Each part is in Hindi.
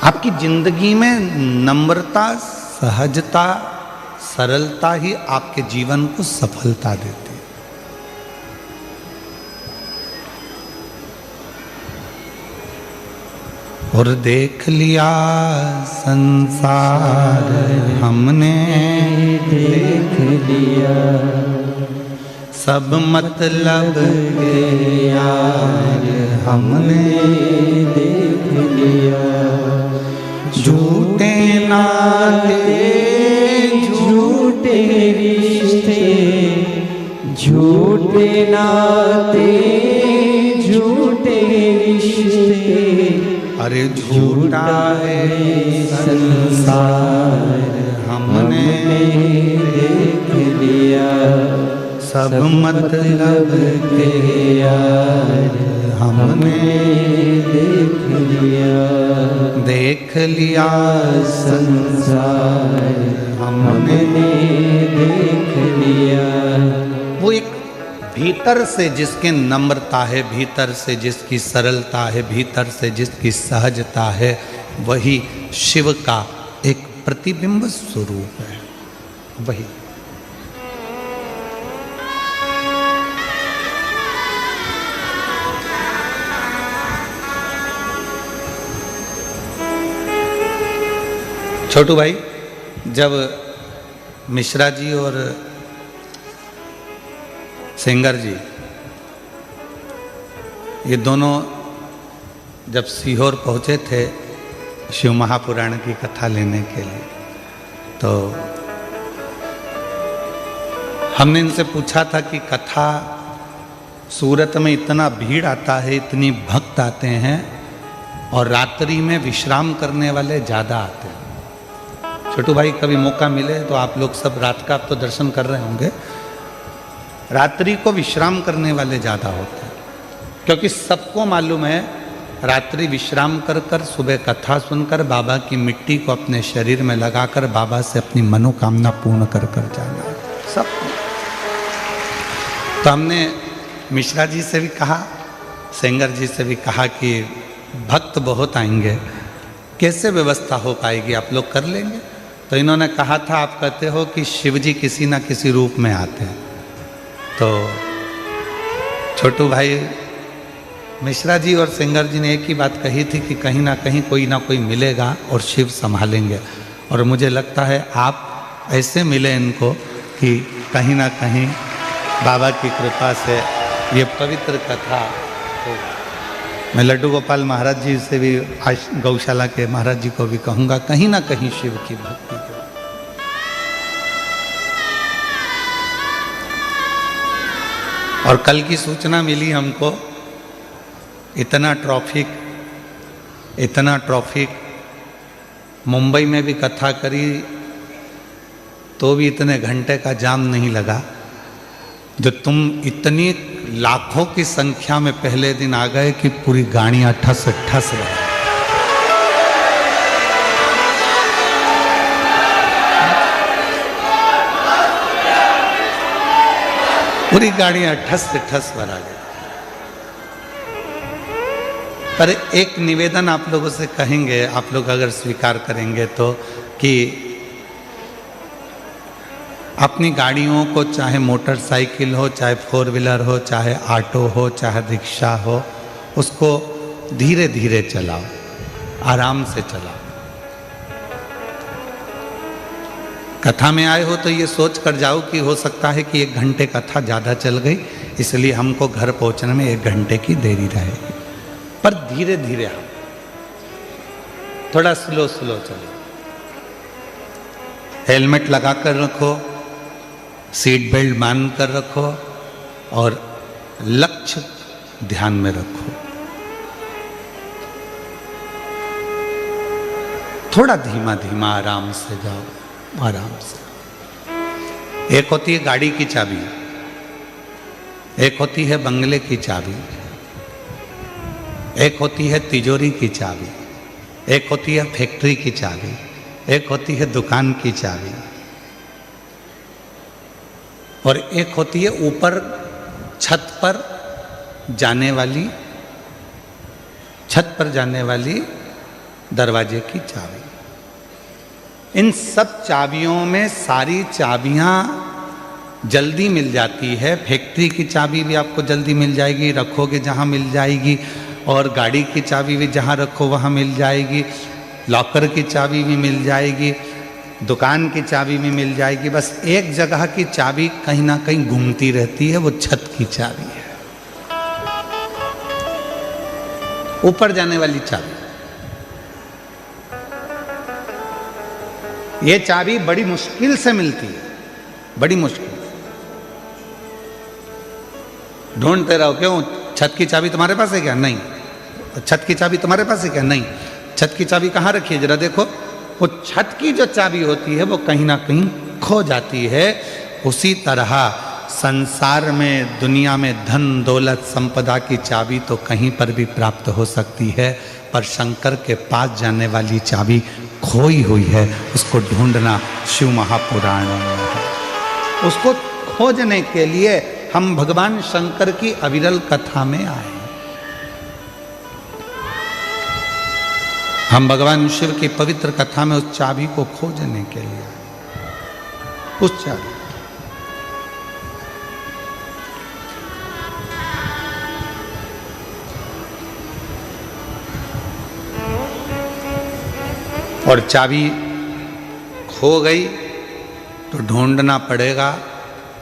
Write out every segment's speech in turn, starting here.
आपकी जिंदगी में नम्रता, सहजता, सरलता ही आपके जीवन को सफलता देती है। और देख लिया संसार हमने, देख लिया सब मतलब के यार हमने देख लिया। झूठे नाते झूठे रिश्ते, झूठे नाते झूठे रिश्ते, अरे झूठा है संसार हमने देख लिया। सब मतलब के यार हमने देख लिया। देख लिया संसार हमने देख लिया। वो एक भीतर से जिसके नम्रता है, भीतर से जिसकी सरलता है, भीतर से जिसकी सहजता है, वही शिव का एक प्रतिबिंब स्वरूप है। वही छोटू भाई, जब मिश्रा जी और सेंगर जी ये दोनों जब सीहोर पहुंचे थे शिव महापुराण की कथा लेने के लिए, तो हमने इनसे पूछा था कि कथा सूरत में इतना भीड़ आता है, इतनी भक्त आते हैं और रात्रि में विश्राम करने वाले ज़्यादा आते हैं। छोटू भाई, कभी मौका मिले तो आप लोग सब रात का आप तो दर्शन कर रहे होंगे, रात्रि को विश्राम करने वाले ज़्यादा होते हैं, क्योंकि सबको मालूम है रात्रि विश्राम कर कर सुबह कथा सुनकर बाबा की मिट्टी को अपने शरीर में लगाकर बाबा से अपनी मनोकामना पूर्ण कर कर जाना है सब। तो हमने मिश्रा जी से भी कहा, सेंगर जी से भी कहा कि भक्त बहुत आएंगे, कैसे व्यवस्था हो पाएगी, आप लोग कर लेंगे? तो इन्होंने कहा था, आप कहते हो कि शिव जी किसी ना किसी रूप में आते हैं। तो छोटू भाई, मिश्रा जी और सेंगर जी ने एक ही बात कही थी कि कहीं ना कहीं कोई ना कोई मिलेगा और शिव संभालेंगे। और मुझे लगता है आप ऐसे मिले इनको कि कहीं ना कहीं बाबा की कृपा से ये पवित्र कथा हो। मैं लड्डू गोपाल महाराज जी से भी, आज गौशाला के महाराज जी को भी कहूँगा, कहीं ना कहीं शिव की भक्ति करो। और कल की सूचना मिली हमको, इतना ट्रैफिक मुंबई में भी कथा करी तो भी इतने घंटे का जाम नहीं लगा, जो तुम इतनी लाखों की संख्या में पहले दिन आ गए कि पूरी गाड़ियां ठस ठस रही। पूरी गाड़ियां ठस ठस भरा गई। पर एक निवेदन आप लोगों से कहेंगे, आप लोग अगर स्वीकार करेंगे तो, कि अपनी गाड़ियों को, चाहे मोटरसाइकिल हो, चाहे फोर व्हीलर हो, चाहे ऑटो हो, चाहे रिक्शा हो, उसको धीरे धीरे चलाओ, आराम से चलाओ। कथा में आए हो तो ये सोच कर जाओ कि हो सकता है कि 1 घंटे कथा ज़्यादा चल गई, इसलिए हमको घर पहुंचने में 1 घंटे की देरी रहेगी। पर धीरे धीरे आओ, थोड़ा स्लो स्लो चलो, हेलमेट लगा कर रखो, सीट बेल्ट बांध कर रखो और लक्ष्य ध्यान में रखो। थोड़ा धीमा धीमा आराम से जाओ, आराम से। एक होती है गाड़ी की चाबी, एक होती है बंगले की चाबी, एक होती है तिजोरी की चाबी, एक होती है फैक्ट्री की चाबी, एक होती है दुकान की चाबी, और एक होती है ऊपर छत पर जाने वाली दरवाजे की चाबी। इन सब चाबियों में सारी चाबियां जल्दी मिल जाती है। फैक्ट्री की चाबी भी आपको जल्दी मिल जाएगी, रखोगे जहां मिल जाएगी, और गाड़ी की चाबी भी जहां रखो वहां मिल जाएगी, लॉकर की चाबी भी मिल जाएगी, दुकान की चाबी भी मिल जाएगी। बस एक जगह की चाबी कहीं ना कहीं घूमती रहती है, वो छत की चाबी है, ऊपर जाने वाली चाबी। ये चाबी बड़ी मुश्किल से मिलती है, बड़ी मुश्किल। ढूंढते रहो, क्यों? छत की चाबी तुम्हारे पास है क्या? नहीं। छत की चाबी तुम्हारे पास है क्या? नहीं। छत की चाबी कहाँ रखी है जरा देखो। वो छत की जो चाबी होती है वो कहीं ना कहीं खो जाती है। उसी तरह संसार में, दुनिया में धन दौलत संपदा की चाबी तो कहीं पर भी प्राप्त हो सकती है, पर शंकर के पास जाने वाली चाबी खोई हुई है। उसको ढूंढना शिव महापुराण में है। उसको खोजने के लिए हम भगवान शंकर की अविरल कथा में आए। हम भगवान शिव की पवित्र कथा में उस चाबी को खोजने के लिए आए। उस चाबी, और चाबी खो गई तो ढूंढना पड़ेगा,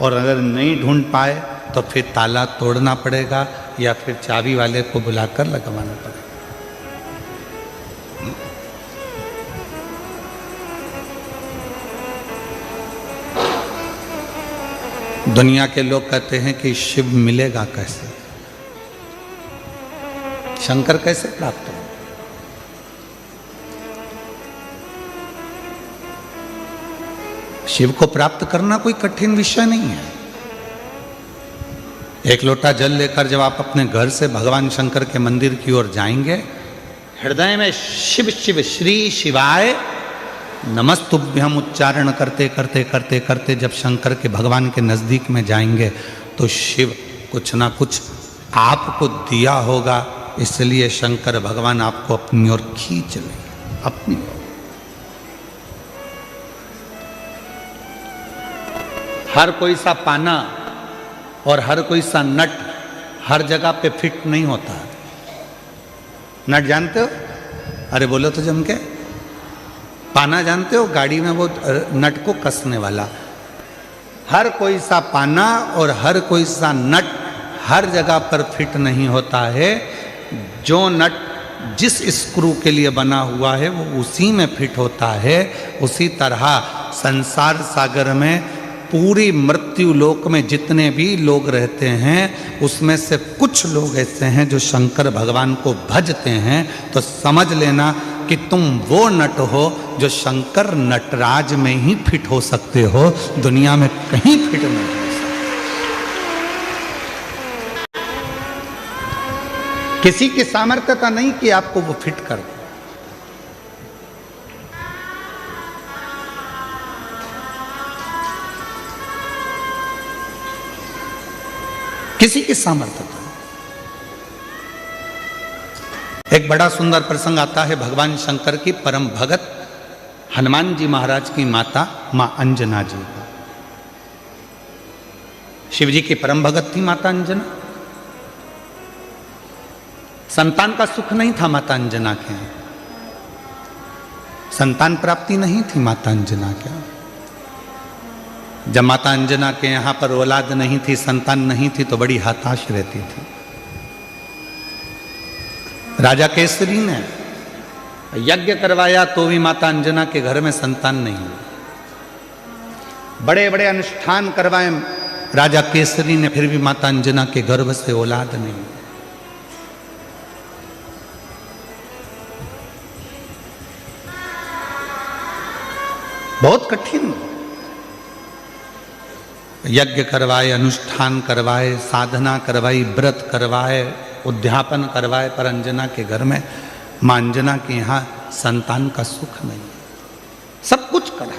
और अगर नहीं ढूंढ पाए तो फिर ताला तोड़ना पड़ेगा या फिर चाबी वाले को बुलाकर लगवाना पड़ेगा। दुनिया के लोग कहते हैं कि शिव मिलेगा कैसे, शंकर कैसे प्राप्त हो? शिव को प्राप्त करना कोई कठिन विषय नहीं है। एक लोटा जल लेकर जब आप अपने घर से भगवान शंकर के मंदिर की ओर जाएंगे, हृदय में शिव शिव श्री शिवाय नमस्तुभ्यम उच्चारण करते करते करते करते जब शंकर के भगवान के नजदीक में जाएंगे तो शिव कुछ ना कुछ आपको दिया होगा, इसलिए शंकर भगवान आपको अपनी ओर खींच लेंगे, अपनी ओर। हर कोई सा पाना और हर कोई सा नट हर जगह पे फिट नहीं होता है। नट जानते हो? अरे बोलो तो जम के। पाना जानते हो? गाड़ी में वो नट को कसने वाला। हर कोई सा पाना और हर कोई सा नट हर जगह पर फिट नहीं होता है। जो नट जिस स्क्रू के लिए बना हुआ है वो उसी में फिट होता है। उसी तरह संसार सागर में पूरी मृत्यु लोक में जितने भी लोग रहते हैं उसमें से कुछ लोग ऐसे हैं जो शंकर भगवान को भजते हैं। तो समझ लेना कि तुम वो नट हो जो शंकर नटराज में ही फिट हो सकते हो, दुनिया में कहीं फिट नहीं हो सकते। किसी की सामर्थ्यता नहीं कि आपको वो फिट कर दे। किसी की सामर्थ्यता। एक बड़ा सुंदर प्रसंग आता है भगवान शंकर की परम भगत हनुमान जी महाराज की माता मां अंजना जी। शिव जी की परम भगत थी माता अंजना। संतान का सुख नहीं था माता अंजना के, संतान प्राप्ति नहीं थी माता अंजना के। जब माता अंजना के यहाँ पर औलाद नहीं थी, संतान नहीं थी, तो बड़ी हताश रहती थी। राजा केसरी ने यज्ञ करवाया तो भी माता अंजना के घर में संतान नहीं हुई। बड़े बड़े अनुष्ठान करवाए राजा केसरी ने, फिर भी माता अंजना के गर्भ से औलाद नहीं हुई। बहुत कठिन। यज्ञ करवाए, अनुष्ठान करवाए, साधना करवाई, व्रत करवाए, उद्यापन करवाए, पर अंजना के घर में, मां अंजना के यहाँ संतान का सुख नहीं। सब कुछ करा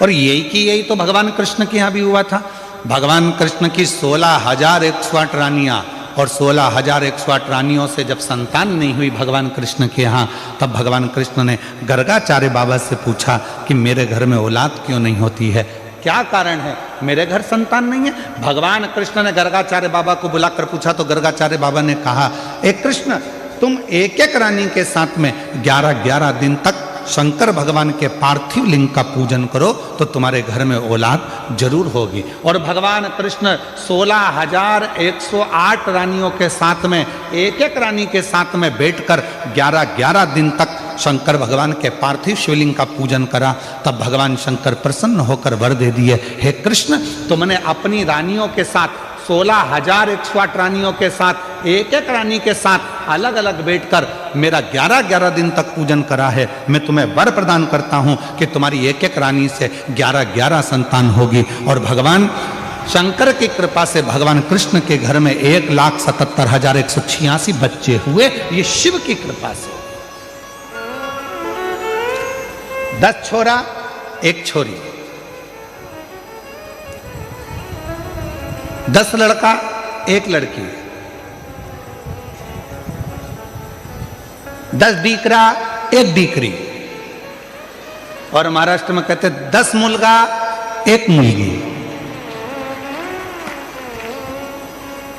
और यही की यही तो भगवान कृष्ण के यहाँ भी हुआ था। भगवान कृष्ण की 16,108 रानियां और 16,108 रानियों से जब संतान नहीं हुई भगवान कृष्ण के यहाँ, तब भगवान कृष्ण ने गर्गाचार्य बाबा से पूछा कि मेरे घर में औलाद क्यों नहीं होती है, क्या कारण है, मेरे घर संतान नहीं है। भगवान कृष्ण ने गर्गाचार्य बाबा को बुलाकर पूछा तो गर्गाचार्य बाबा ने कहा, एक कृष्ण, तुम एक एक रानी के साथ में 11-11 दिन तक शंकर भगवान के पार्थिव लिंग का पूजन करो तो तुम्हारे घर में औलाद जरूर होगी। और भगवान कृष्ण 16,108 रानियों के साथ में एक एक रानी के साथ में बैठकर 11-11 दिन तक शंकर भगवान के पार्थिव शिवलिंग का पूजन करा। तब भगवान शंकर प्रसन्न होकर वर दे दिए, हे कृष्ण, तुमने अपनी रानियों के साथ 16,108 रानियों के साथ एक एक रानी के साथ अलग अलग बैठकर मेरा 11-11 दिन तक पूजन करा है। मैं तुम्हें वर प्रदान करता हूं कि तुम्हारी एक एक रानी से 11-11 संतान होगी। और भगवान शंकर की कृपा से भगवान कृष्ण के घर में 1,77,186 बच्चे हुए, ये शिव की कृपा से। 10 छोरा 1 छोरी, 10 लड़का 1 लड़की, 10 डीकरा 1 डीकरी, और महाराष्ट्र में कहते 10 मुलगा 1 मुलगी।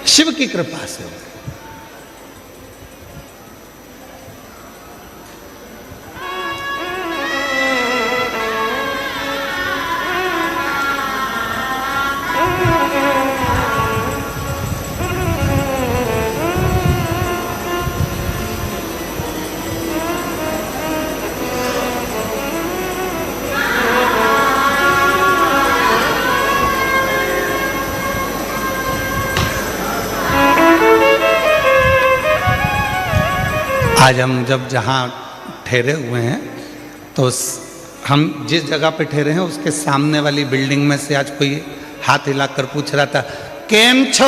शिव की कृपा से। आज हम जब जहाँ ठहरे हुए हैं तो हम जिस जगह पे ठहरे हैं उसके सामने वाली बिल्डिंग में से आज कोई हाथ हिलाकर पूछ रहा था, केम छो?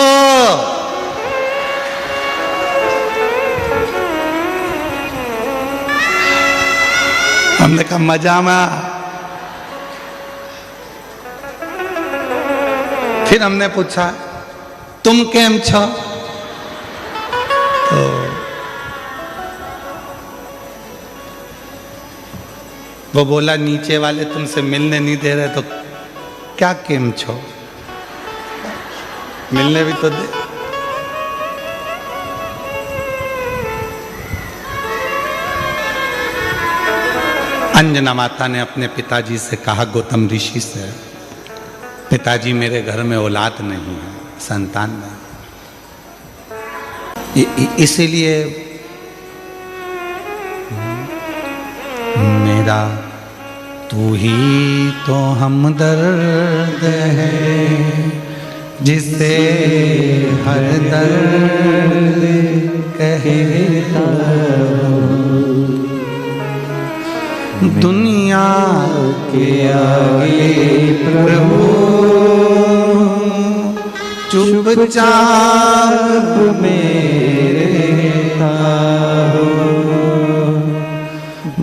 हमने कहा मजा में। फिर हमने पूछा तुम केम छो? तो वो बोला नीचे वाले तुमसे मिलने नहीं दे रहे, तो क्या केम छो, मिलने भी तो दे। अंजना माता ने अपने पिताजी से कहा, गौतम ऋषि से, पिताजी मेरे घर में औलाद नहीं है, संतान नहीं, इसीलिए मेरा तू ही तो हमदर्द है, जिसे हर दर्द कहता हूँ, दुनिया के आगे प्रभु चुपचाप में रहता हूँ,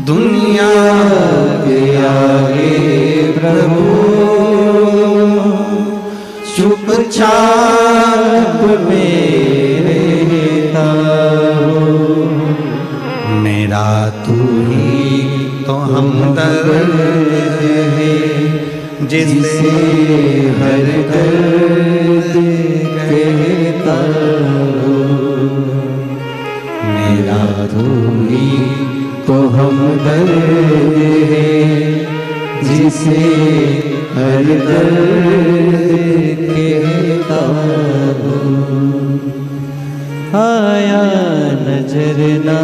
दुनिया के आगे प्रभु चुपचाप में रहता हूँ, मेरा तू ही तो हमदर्द है, जिसे हर दर्द कहता हूँ, मेरा तू ही तो हमदर्द है, जिसे हर दर्द कहता हूँ। आया नजर ना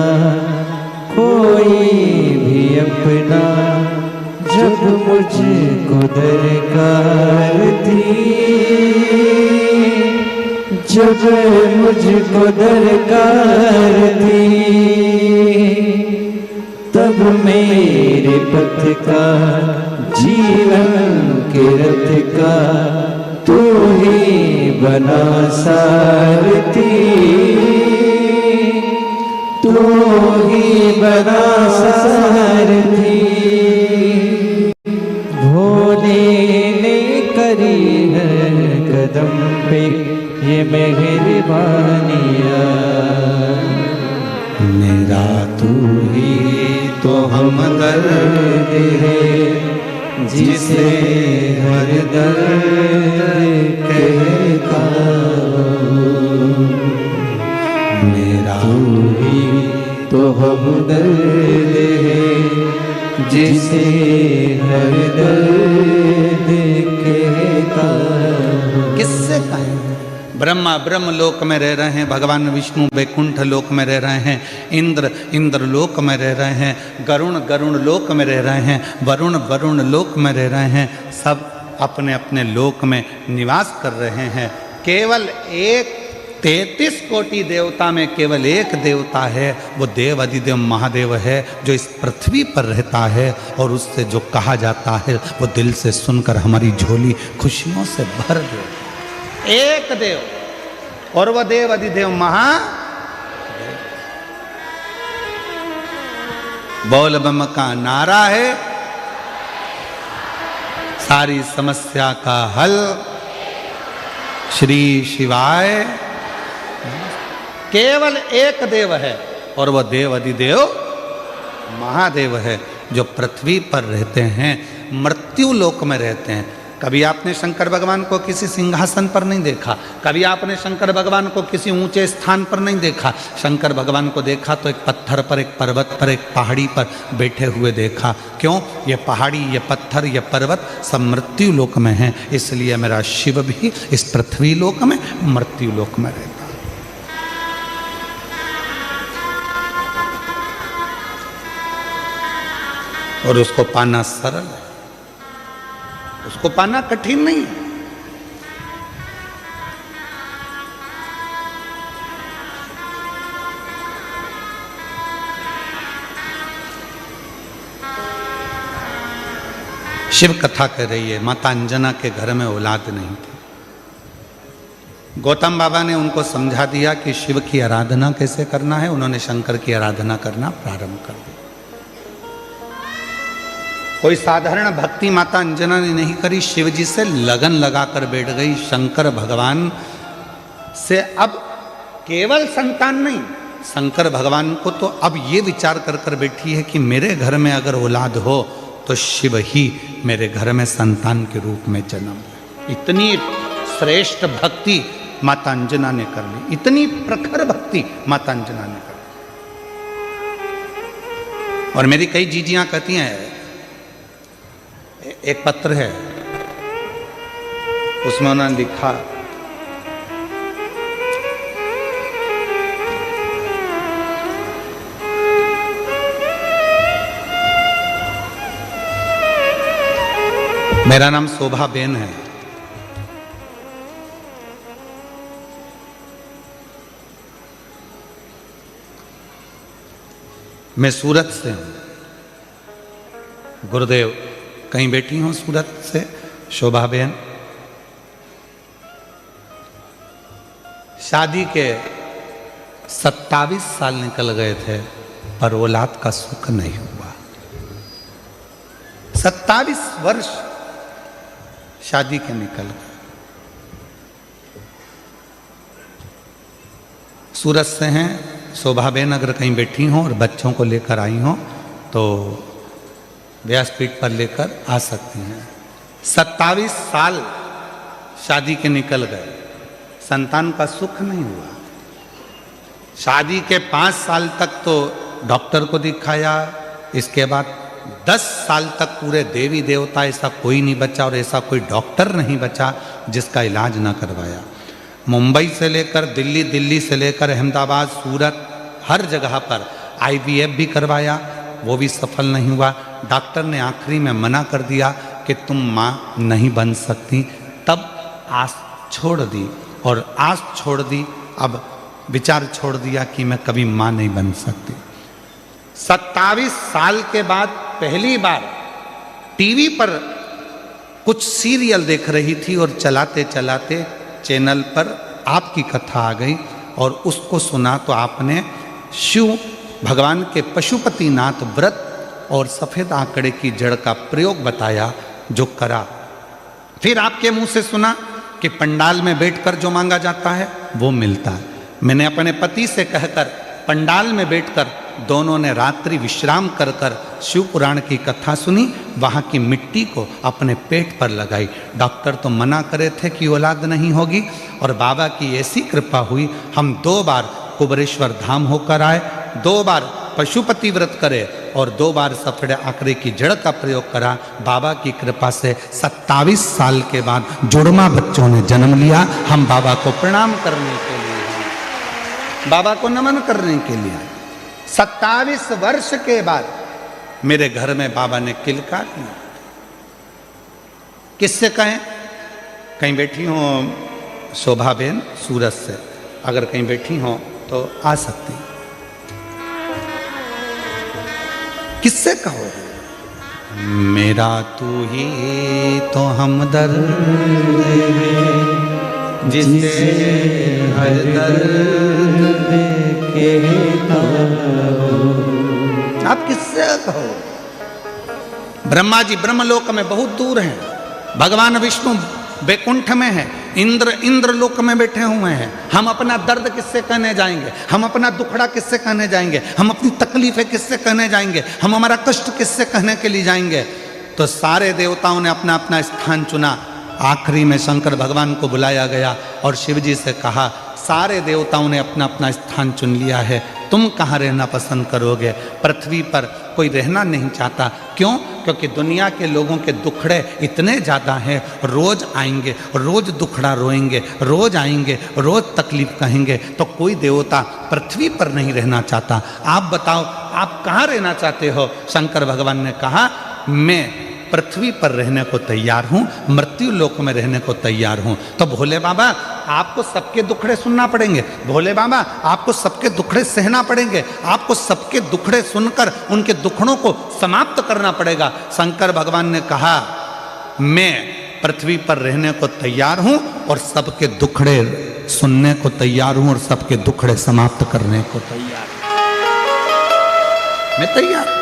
कोई भी अपना, जब मुझको दरकार थी, जब मुझको दरकार थी, तब मेरे पथ का जीवन के रथ का तू ही बना सारथी, तू ही बना सारथी। भोले ने करी है कदम पे ये मेहरबानी मेरा तू ही तो हमदर्द है, जिसे हर दर्द कहता हूँ। मेरा तू ही तो हमदर्द है, जिसे हर दर्द कहता हूँ। किससे कहें? ब्रह्मा ब्रह्म लोक में रह रहे हैं, भगवान विष्णु वैकुंठ लोक में रह रहे हैं, इंद्र इंद्र लोक में रह रहे हैं, गरुण गरुण लोक में रह रहे हैं, वरुण वरुण लोक में रह रहे हैं। सब अपने अपने लोक में निवास कर रहे हैं। केवल एक 33 कोटि देवता में केवल एक देवता है, वो देव अधिदेव महादेव है, जो इस पृथ्वी पर रहता है। और उससे जो कहा जाता है वो दिल से सुनकर हमारी झोली खुशियों से भर दे। एक देव, और वह देव अधिदेव महादेव। बोल बम का नारा है, सारी समस्या का हल श्री शिवाय। केवल एक देव है, और वह देव अधिदेव महादेव है, जो पृथ्वी पर रहते हैं, मृत्यु लोक में रहते हैं। कभी आपने शंकर भगवान को किसी सिंहासन पर नहीं देखा, कभी आपने शंकर भगवान को किसी ऊंचे स्थान पर नहीं देखा। शंकर भगवान को देखा तो एक पत्थर पर, एक पर्वत पर, एक पहाड़ी पर बैठे हुए देखा। क्यों? ये पहाड़ी, ये पत्थर, ये पर्वत सब मृत्यु लोक में हैं। इसलिए मेरा शिव भी इस पृथ्वी लोक में, मृत्यु लोक में रहता है। और उसको पाना सरल है, उसको पाना कठिन नहीं है। शिव कथा कह रही है, माता अंजना के घर में औलाद नहीं थी। गौतम बाबा ने उनको समझा दिया कि शिव की आराधना कैसे करना है। उन्होंने शंकर की आराधना करना प्रारंभ कर दिया। कोई साधारण भक्ति माता अंजना ने नहीं करी, शिव जी से लगन लगाकर बैठ गई। शंकर भगवान से अब केवल संतान नहीं, शंकर भगवान को तो अब ये विचार कर कर बैठी है कि मेरे घर में अगर औलाद हो तो शिव ही मेरे घर में संतान के रूप में जन्म। इतनी श्रेष्ठ भक्ति माता अंजना ने कर ली, इतनी प्रखर भक्ति माता अंजना ने कर ली। और मेरी कई जीजियां कहती हैं, एक पत्र है उसमें उन्होंने लिखा, मेरा नाम शोभा बेन है, मैं सूरत से हूं। गुरुदेव कहीं बैठी हूं सूरत से, शोभा बेन। शादी के 27 साल निकल गए थे, पर औलाद का सुख नहीं हुआ। 27 वर्ष शादी के निकल गए। सूरत से हैं शोभा बेन, अगर कहीं बैठी हों और बच्चों को लेकर आई हों तो व्यासपीठ पर लेकर आ सकती हैं। 27 साल शादी के निकल गए, संतान का सुख नहीं हुआ। शादी के 5 साल तक तो डॉक्टर को दिखाया, इसके बाद 10 साल तक पूरे देवी देवता ऐसा कोई नहीं बचा और ऐसा कोई डॉक्टर नहीं बचा जिसका इलाज ना करवाया। मुंबई से लेकर दिल्ली, दिल्ली से लेकर अहमदाबाद, सूरत, हर जगह पर IVF भी करवाया, वो भी सफल नहीं हुआ। डॉक्टर ने आखिरी में मना कर दिया कि तुम माँ नहीं बन सकती। तब आस छोड़ दी, और आस छोड़ दी, अब विचार छोड़ दिया कि मैं कभी माँ नहीं बन सकती। 27 साल के बाद पहली बार टीवी पर कुछ सीरियल देख रही थी और चलाते चलाते चैनल पर आपकी कथा आ गई और उसको सुना तो आपने शिव भगवान के पशुपतिनाथ व्रत और सफ़ेद आंकड़े की जड़ का प्रयोग बताया, जो करा। फिर आपके मुंह से सुना कि पंडाल में बैठकर जो मांगा जाता है वो मिलता है। मैंने अपने पति से कहकर पंडाल में बैठकर दोनों ने रात्रि विश्राम कर कर शिव पुराण की कथा सुनी, वहाँ की मिट्टी को अपने पेट पर लगाई। डॉक्टर तो मना करे थे कि औलाद नहीं होगी, और बाबा की ऐसी कृपा हुई, हम 2 बार कुबरेश्वर धाम होकर आए, 2 बार पशुपति व्रत करे और 2 बार सफेद आंकड़े की जड़ का प्रयोग करा। बाबा की कृपा से 27 साल के बाद जुड़वा बच्चों ने जन्म लिया। हम बाबा को प्रणाम करने के लिए हैं, बाबा को नमन करने के लिए। 27 वर्ष के बाद मेरे घर में बाबा ने किलकार किया। किससे कहें? कहीं बैठी हो शोभा बेन सूरत से, अगर कहीं बैठी हो तो आ सकती। किससे कहो? मेरा तू ही तो हमदर्द है, जिसे हर दर्द कहता हो। आप किससे कहो? ब्रह्मा जी ब्रह्मलोक में बहुत दूर हैं, भगवान विष्णु वैकुंठ में है, इंद्र लोक में बैठे हुए हैं। हम अपना दर्द किससे कहने जाएंगे? हम अपना दुखड़ा किससे कहने जाएंगे? हम अपनी तकलीफें किससे कहने जाएंगे? हम हमारा कष्ट किससे कहने के लिए जाएंगे? तो सारे देवताओं ने अपना अपना स्थान चुना। आखिरी में शंकर भगवान को बुलाया गया और शिव जी से कहा, सारे देवताओं ने अपना अपना स्थान चुन लिया है, तुम कहाँ रहना पसंद करोगे? पृथ्वी पर कोई रहना नहीं चाहता। क्यों? क्योंकि दुनिया के लोगों के दुखड़े इतने ज़्यादा हैं, रोज़ आएंगे, रोज़ दुखड़ा रोएंगे, रोज़ आएंगे, रोज़ तकलीफ कहेंगे, तो कोई देवता पृथ्वी पर नहीं रहना चाहता। आप बताओ, आप कहाँ रहना चाहते हो? शंकर भगवान ने कहा, मैं पृथ्वी पर रहने को तैयार हूँ, मृत्यु लोक में रहने को तैयार हूँ। तो भोले बाबा आपको सबके दुखड़े सुनना पड़ेंगे, भोले बाबा आपको सबके दुखड़े सहना पड़ेंगे, आपको सबके दुखड़े सुनकर उनके दुखड़ों को समाप्त करना पड़ेगा। शंकर भगवान ने कहा, मैं पृथ्वी पर रहने को तैयार हूँ और सबके दुखड़े सुनने को तैयार हूँ और सबके दुखड़े समाप्त करने को तैयार हूँ। मैं तैयार हूँ।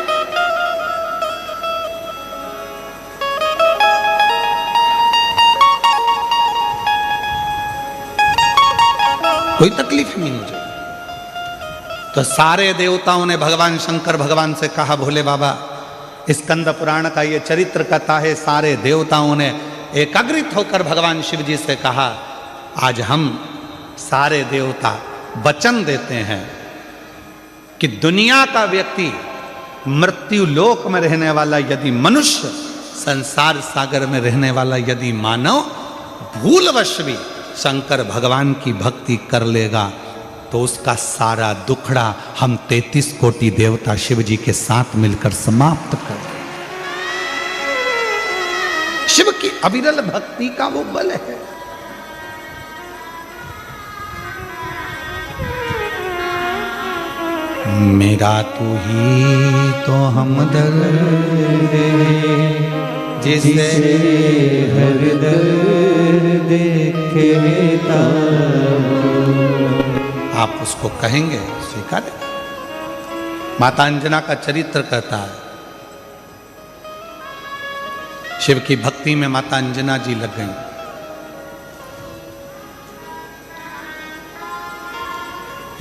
कोई तकलीफ नहीं मुझे। तो सारे देवताओं ने भगवान शंकर भगवान से कहा, भोले बाबा स्कंद पुराण का ये चरित्र कथा है। सारे देवताओं ने एकाग्रित होकर भगवान शिव जी से कहा, आज हम सारे देवता वचन देते हैं कि दुनिया का व्यक्ति, मृत्यु लोक में रहने वाला यदि मनुष्य, संसार सागर में रहने वाला यदि मानव भूलवश भी शंकर भगवान की भक्ति कर लेगा तो उसका सारा दुखड़ा हम 33 कोटि देवता शिव जी के साथ मिलकर समाप्त कर देंगे। शिव की अविरल भक्ति का वो बल है। मेरा तू ही तो हमदर्द है, जिसे हर दर्द कहता हो। आप उसको कहेंगे, स्वीकार। माता अंजना का चरित्र कहता है, शिव की भक्ति में माता अंजना जी लग गई।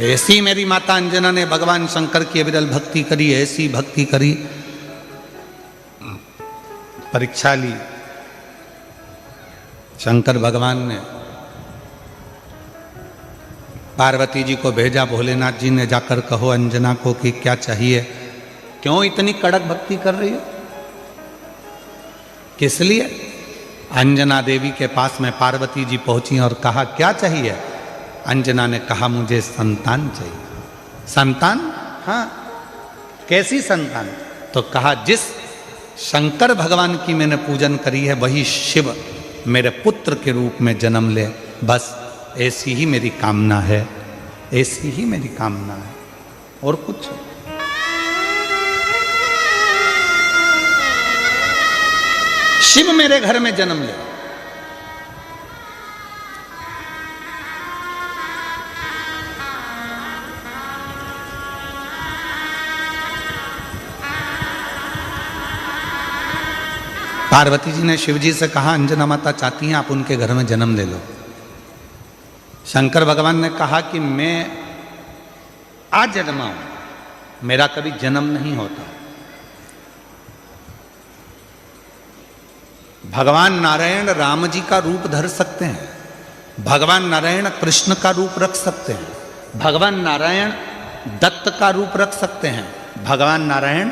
ऐसी मेरी माता अंजना ने भगवान शंकर की अविरल भक्ति करी, ऐसी भक्ति करी, परीक्षा ली। शंकर भगवान ने पार्वती जी को भेजा, भोलेनाथ जी ने जाकर कहो अंजना को कि क्या चाहिए, क्यों इतनी कड़क भक्ति कर रही हो, किस लिए? अंजना देवी के पास में पार्वती जी पहुंची और कहा, क्या चाहिए? अंजना ने कहा, मुझे संतान चाहिए। संतान? हाँ। कैसी संतान? तो कहा, जिस शंकर भगवान की मैंने पूजन करी है वही शिव मेरे पुत्र के रूप में जन्म ले, बस ऐसी ही मेरी कामना है, ऐसी ही मेरी कामना है, और कुछ। शिव मेरे घर में जन्म ले। पार्वती जी ने शिव जी से कहा, अंजना माता चाहती हैं आप उनके घर में जन्म ले लो। शंकर भगवान ने कहा कि मैं आजन्मा हूं, मेरा कभी जन्म नहीं होता। भगवान नारायण राम जी का रूप धर सकते हैं, भगवान नारायण कृष्ण का रूप रख सकते हैं, भगवान नारायण दत्त का रूप रख सकते हैं, भगवान नारायण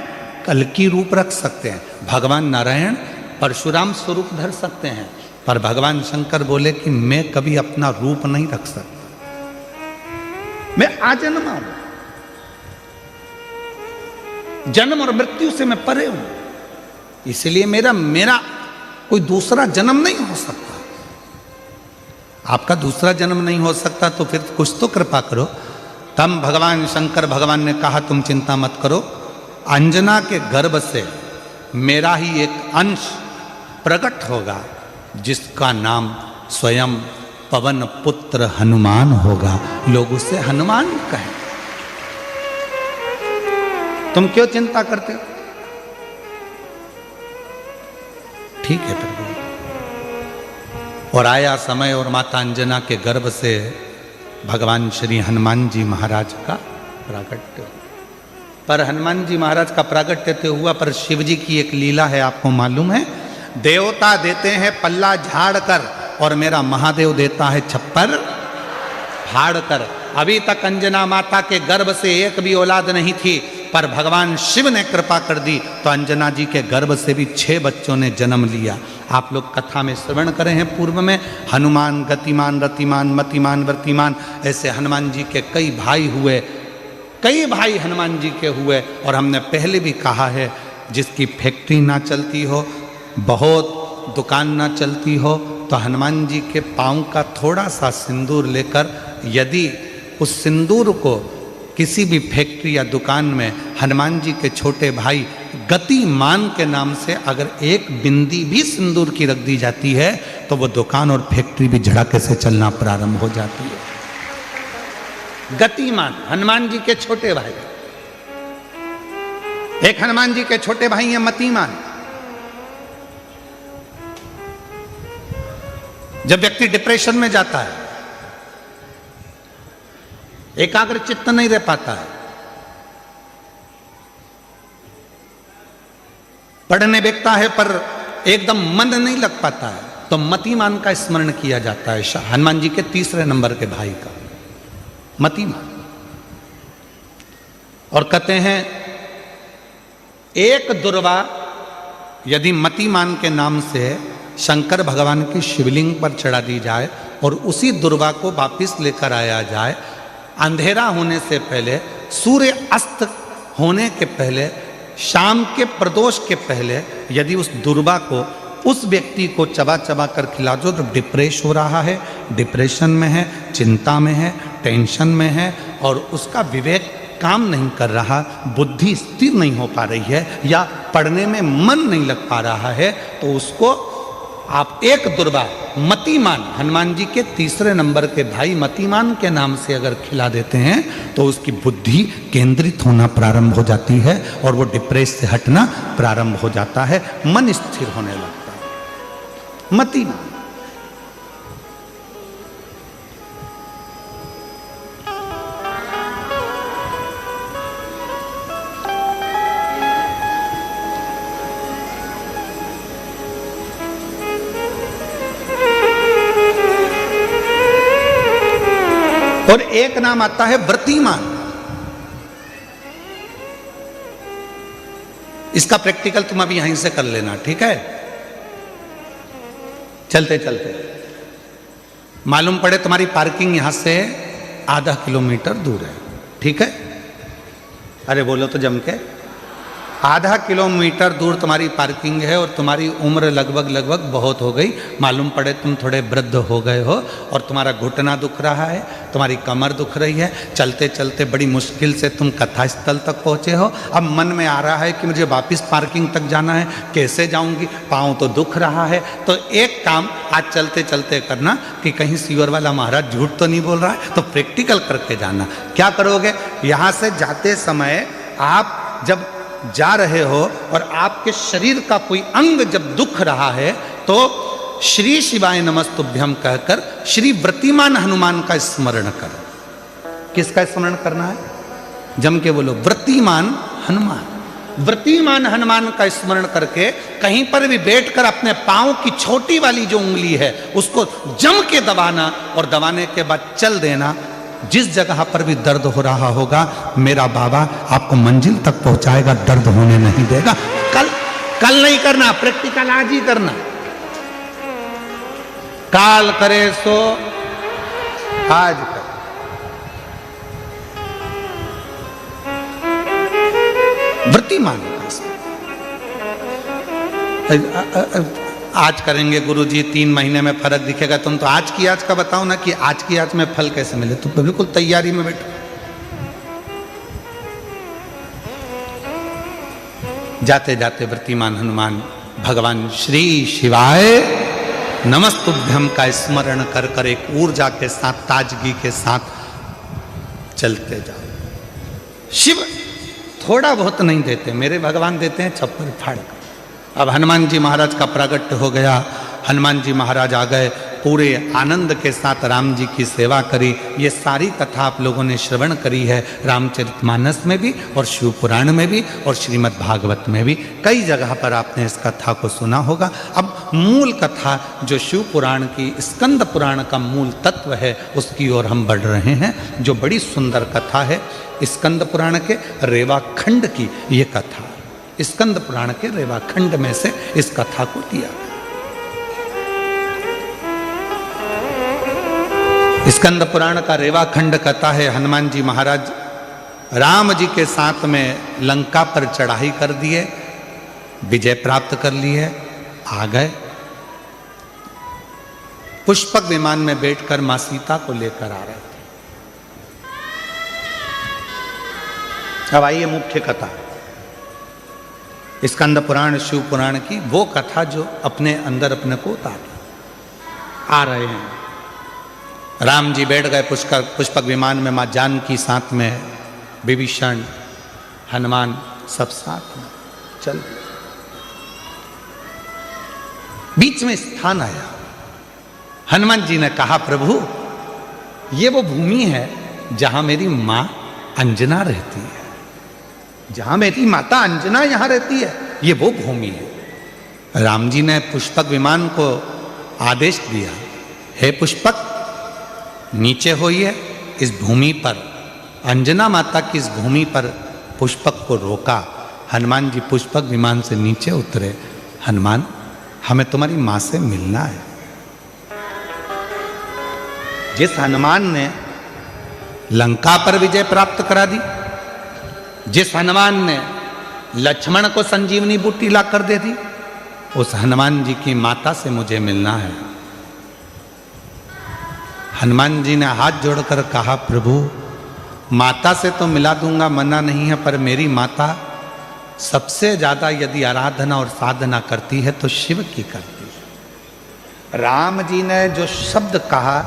कल्कि रूप रख सकते हैं, भगवान नारायण परशुराम स्वरूप धर सकते हैं, पर भगवान शंकर बोले कि मैं कभी अपना रूप नहीं रख सकता, मैं आजन्मा हूं, जन्म और मृत्यु से मैं परे हूं, इसलिए मेरा कोई दूसरा जन्म नहीं हो सकता। आपका दूसरा जन्म नहीं हो सकता तो फिर कुछ तो कृपा करो। तब भगवान शंकर भगवान ने कहा तुम चिंता मत करो, अंजना के गर्भ से मेरा ही एक अंश प्रकट होगा जिसका नाम स्वयं पवन पुत्र हनुमान होगा, लोग उसे हनुमान कहें। तुम क्यों चिंता करते हो? ठीक है प्रभु। और आया समय और माता अंजना के गर्भ से भगवान श्री हनुमान जी महाराज का प्रागट्य। पर हनुमान जी महाराज का प्रागट्य तो हुआ, पर शिव जी की एक लीला है, आपको मालूम है? देवता देते हैं पल्ला झाड़ कर और मेरा महादेव देता है छप्पर फाड़ कर। अभी तक अंजना माता के गर्भ से एक भी औलाद नहीं थी, पर भगवान शिव ने कृपा कर दी तो अंजना जी के गर्भ से भी 6 बच्चों ने जन्म लिया। आप लोग कथा में श्रवण करे हैं पूर्व में, हनुमान गतिमान रतिमान मतिमान वर्तिमान, ऐसे हनुमान जी के कई भाई हुए, कई भाई हनुमान जी के हुए। और हमने पहले भी कहा है, जिसकी फैक्ट्री ना चलती हो, बहुत दुकान ना चलती हो, तो हनुमान जी के पाँव का थोड़ा सा सिंदूर लेकर यदि उस सिंदूर को किसी भी फैक्ट्री या दुकान में हनुमान जी के छोटे भाई गतिमान के नाम से अगर एक बिंदी भी सिंदूर की रख दी जाती है तो वो दुकान और फैक्ट्री भी झड़के से चलना प्रारंभ हो जाती है। गतिमान हनुमान जी के छोटे भाई, एक हनुमान जी के छोटे भाई हैं मतिमान। जब व्यक्ति डिप्रेशन में जाता है, एकाग्र चित्त नहीं रह पाता है, पढ़ने बैठता है पर एकदम मन नहीं लग पाता है, तो मतिमान का स्मरण किया जाता है, हनुमान जी के 3रे नंबर के भाई का मतिमान। और कहते हैं एक दुर्वा यदि मतिमान के नाम से शंकर भगवान की शिवलिंग पर चढ़ा दी जाए और उसी दुर्वा को वापिस लेकर आया जाए, अंधेरा होने से पहले, सूर्य अस्त होने के पहले, शाम के प्रदोष के पहले यदि उस दुर्वा को उस व्यक्ति को चबा चबा कर खिला दो तो डिप्रेस हो रहा है, डिप्रेशन में है, चिंता में है, टेंशन में है और उसका विवेक काम नहीं कर रहा, बुद्धि स्थिर नहीं हो पा रही है या पढ़ने में मन नहीं लग पा रहा है, तो उसको आप एक दुर्वा मतिमान हनुमान जी के 3रे नंबर के भाई मतिमान के नाम से अगर खिला देते हैं तो उसकी बुद्धि केंद्रित होना प्रारंभ हो जाती है और वो डिप्रेस से हटना प्रारंभ हो जाता है, मन स्थिर होने लगता है। मतिमान और एक नाम आता है व्रतिमान। इसका प्रैक्टिकल तुम अभी यहीं से कर लेना, ठीक है? चलते चलते मालूम पड़े तुम्हारी पार्किंग यहां से आधा किलोमीटर दूर है, ठीक है? अरे बोलो तो जम के, आधा किलोमीटर दूर तुम्हारी पार्किंग है और तुम्हारी उम्र लगभग बहुत हो गई, मालूम पड़े तुम थोड़े वृद्ध हो गए हो और तुम्हारा घुटना दुख रहा है, तुम्हारी कमर दुख रही है, चलते चलते बड़ी मुश्किल से तुम कथा स्थल तक पहुँचे हो। अब मन में आ रहा है कि मुझे वापस पार्किंग तक जाना है, कैसे जाऊँगी, पाँव तो दुख रहा है। तो एक काम आज चलते चलते करना कि कहीं सीवर वाला महाराज झूठ तो नहीं बोल रहा है, तो प्रैक्टिकल करके जाना। क्या करोगे, यहाँ से जाते समय आप जब जा रहे हो और आपके शरीर का कोई अंग जब दुख रहा है तो श्री शिवाय नमस्तुभ्यम कहकर श्री व्रतिमान हनुमान का स्मरण करो। किसका स्मरण करना है? जम के बोलो, वृत्तिमान हनुमान। वृत्तिमान हनुमान का स्मरण करके कहीं पर भी बैठकर अपने पांव की छोटी वाली जो उंगली है उसको जम के दबाना, और दबाने के बाद चल देना। जिस जगह पर भी दर्द हो रहा होगा, मेरा बाबा आपको मंजिल तक पहुंचाएगा, दर्द होने नहीं देगा। कल नहीं करना, प्रैक्टिकल आज ही करना। काल करे सो आज कर। वृत्तिमान आज करेंगे गुरुजी, 3 महीने में फर्क दिखेगा। तुम तो आज की आज का बताओ ना कि आज की आज में फल कैसे मिले। तुम तो बिल्कुल तैयारी में बैठो। जाते जाते वृत्तिमान हनुमान भगवान श्री शिवाय नमस्तुभ्यम का स्मरण कर कर एक ऊर्जा के साथ, ताजगी के साथ चलते जाओ। शिव थोड़ा बहुत नहीं देते, मेरे भगवान देते हैं छप्पर फाड़ कर। अब हनुमान जी महाराज का प्रागट्य हो गया, हनुमान जी महाराज आ गए, पूरे आनंद के साथ राम जी की सेवा करी। ये सारी कथा आप लोगों ने श्रवण करी है, रामचरितमानस में भी और शिव पुराण में भी और श्रीमद् भागवत में भी। कई जगह पर आपने इस कथा को सुना होगा। अब मूल कथा जो शिव पुराण की, स्कंद पुराण का मूल तत्व है, उसकी ओर हम बढ़ रहे हैं, जो बड़ी सुंदर कथा है। स्कंद पुराण के रेवाखंड की ये कथा, स्कंद पुराण के रेवाखंड में से इस कथा को लिया। स्कंद पुराण का रेवाखंड कथा है, हनुमान जी महाराज राम जी के साथ में लंका पर चढ़ाई कर दिए, विजय प्राप्त कर लिए, आ गए। पुष्पक विमान में बैठकर मां सीता को लेकर आ रहे थे। अब आइए मुख्य कथा, स्कंद पुराण शिव पुराण की वो कथा जो अपने अंदर अपने को उतार आ रहे हैं। राम जी बैठ गए पुष्पक विमान में, मां जानकी साथ में, विभीषण, हनुमान सब साथ में चल। बीच में स्थान आया, हनुमान जी ने कहा, प्रभु ये वो भूमि है जहां मेरी मां अंजना रहती है, जहां मेरी माता अंजना यहां रहती है, ये वो भूमि है। राम जी ने पुष्पक विमान को आदेश दिया, हे पुष्पक नीचे होइए, इस भूमि पर, अंजना माता की इस भूमि पर पुष्पक को रोका। हनुमान जी पुष्पक विमान से नीचे उतरे। हनुमान, हमें तुम्हारी मां से मिलना है। जिस हनुमान ने लंका पर विजय प्राप्त करा दी, जिस हनुमान ने लक्ष्मण को संजीवनी बूटी ला कर दे दी, उस हनुमान जी की माता से मुझे मिलना है। हनुमान जी ने हाथ जोड़कर कहा, प्रभु माता से तो मिला दूंगा, मना नहीं है, पर मेरी माता सबसे ज्यादा यदि आराधना और साधना करती है तो शिव की करती है। राम जी ने जो शब्द कहा,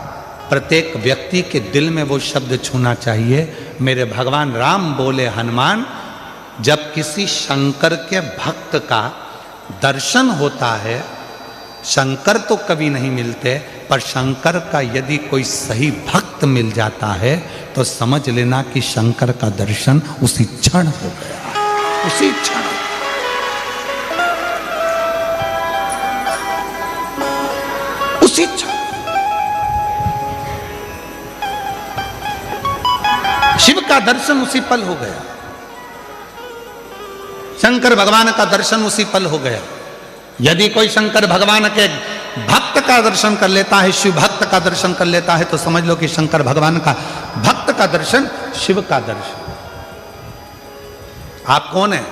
प्रत्येक व्यक्ति के दिल में वो शब्द छूना चाहिए। मेरे भगवान राम बोले, हनुमान, जब किसी शंकर के भक्त का दर्शन होता है, शंकर तो कभी नहीं मिलते, पर शंकर का यदि कोई सही भक्त मिल जाता है तो समझ लेना कि शंकर का दर्शन उसी क्षण हो गया, उसी क्षण। उसी क्षण शिव का दर्शन उसी पल हो गया, शंकर भगवान का दर्शन उसी पल हो गया। यदि कोई शंकर भगवान के भक्त का दर्शन कर लेता है, शिव भक्त का दर्शन कर लेता है, तो समझ लो कि शंकर भगवान का भक्त का दर्शन, शिव का दर्शन। आप कौन है?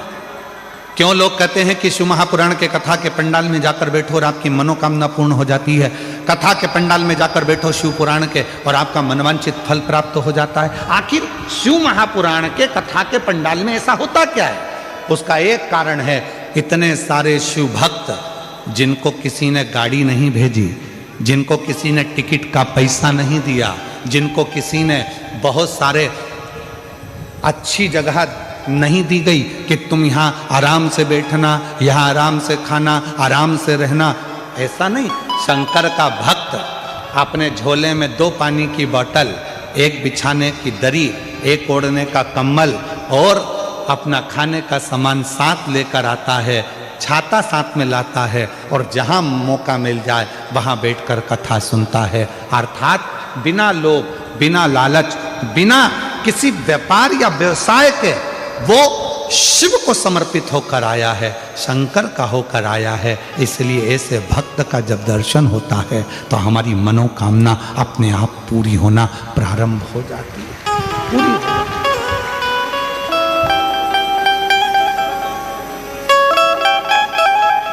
क्यों लोग कहते हैं कि शिव महापुराण के कथा के पंडाल में जाकर बैठो और आपकी मनोकामना पूर्ण हो जाती है, कथा के पंडाल में जाकर बैठो शिव पुराण के और आपका मनवांचित फल प्राप्त हो जाता है। आखिर शिव महापुराण के कथा के पंडाल में ऐसा होता क्या है? उसका एक कारण है, इतने सारे शिव भक्त जिनको किसी ने गाड़ी नहीं भेजी, जिनको किसी ने टिकट का पैसा नहीं दिया, जिनको किसी ने बहुत सारे अच्छी जगह नहीं दी गई कि तुम यहाँ आराम से बैठना, यहाँ आराम से खाना, आराम से रहना, ऐसा नहीं। शंकर का भक्त अपने झोले में 2 पानी की बोतल, एक बिछाने की दरी, एक ओढ़ने का कम्बल और अपना खाने का सामान साथ लेकर आता है, छाता साथ में लाता है और जहां मौका मिल जाए वहां बैठकर कथा सुनता है। अर्थात बिना लोभ, बिना लालच, बिना किसी व्यापार या व्यवसाय के वो शिव को समर्पित होकर आया है, शंकर का होकर आया है। इसलिए ऐसे भक्त का जब दर्शन होता है तो हमारी मनोकामना अपने आप पूरी होना प्रारंभ हो जाती है, पूरी।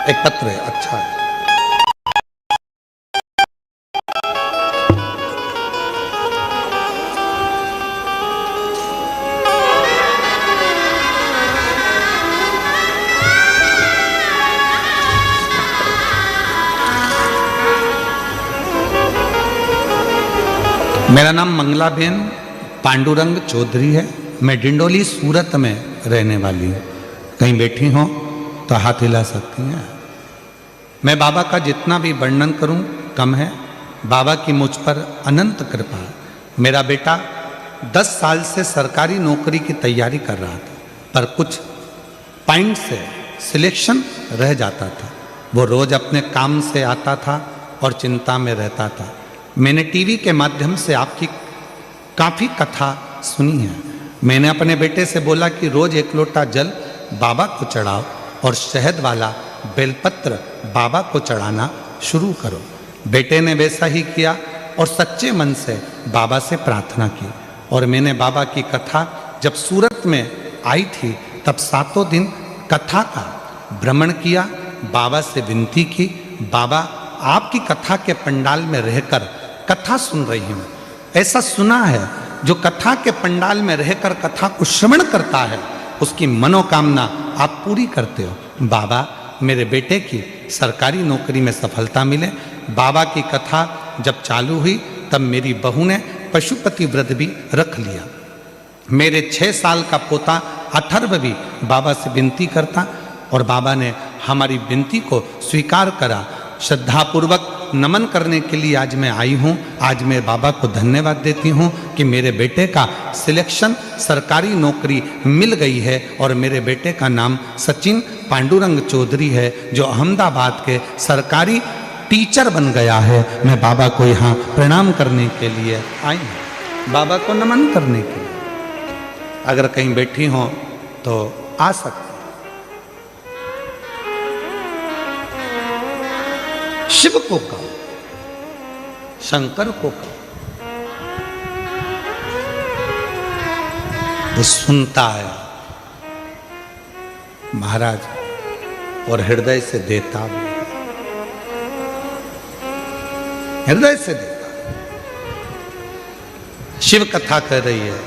एक पत्र है, अच्छा है। मेरा नाम मंगलाबेन पांडुरंग चौधरी है। मैं डिंडोली सूरत में रहने वाली हूँ। कहीं बैठी हो तो हाथ हिला सकती हैं। मैं बाबा का जितना भी वर्णन करूं कम है। बाबा की मुझ पर अनंत कृपा है। मेरा बेटा 10 साल से सरकारी नौकरी की तैयारी कर रहा था, पर कुछ पॉइंट से सिलेक्शन रह जाता था। वो रोज अपने काम से आता था और चिंता में रहता था। मैंने टीवी के माध्यम से आपकी काफ़ी कथा सुनी है। मैंने अपने बेटे से बोला कि रोज 1 लोटा जल बाबा को चढ़ाओ और शहद वाला बेलपत्र बाबा को चढ़ाना शुरू करो। बेटे ने वैसा ही किया और सच्चे मन से बाबा से प्रार्थना की। और मैंने बाबा की कथा जब सूरत में आई थी तब 7 दिन कथा का भ्रमण किया। बाबा से विनती की, बाबा आपकी कथा के पंडाल में रहकर कथा सुन रही हूँ। ऐसा सुना है जो कथा के पंडाल में रहकर कथा को श्रवण करता है उसकी मनोकामना आप पूरी करते हो। बाबा मेरे बेटे की सरकारी नौकरी में सफलता मिले। बाबा की कथा जब चालू हुई तब मेरी बहू ने पशुपति व्रत भी रख लिया। मेरे 6 साल का पोता अथर्व भी बाबा से विनती करता और बाबा ने हमारी विनती को स्वीकार करा। श्रद्धापूर्वक नमन करने के लिए आज मैं आई हूँ। आज मैं बाबा को धन्यवाद देती हूँ कि मेरे बेटे का सिलेक्शन सरकारी नौकरी मिल गई है और मेरे बेटे का नाम सचिन पांडुरंग चौधरी है, जो अहमदाबाद के सरकारी टीचर बन गया है। मैं बाबा को यहाँ प्रणाम करने के लिए आई हूँ, बाबा को नमन करने के लिए। अगर कहीं बैठी हो तो आ सकते। शिव को कहो, शंकर को कहो, वो सुनता है महाराज और हृदय से देता भी, हृदय से देता। शिव कथा कर रही है।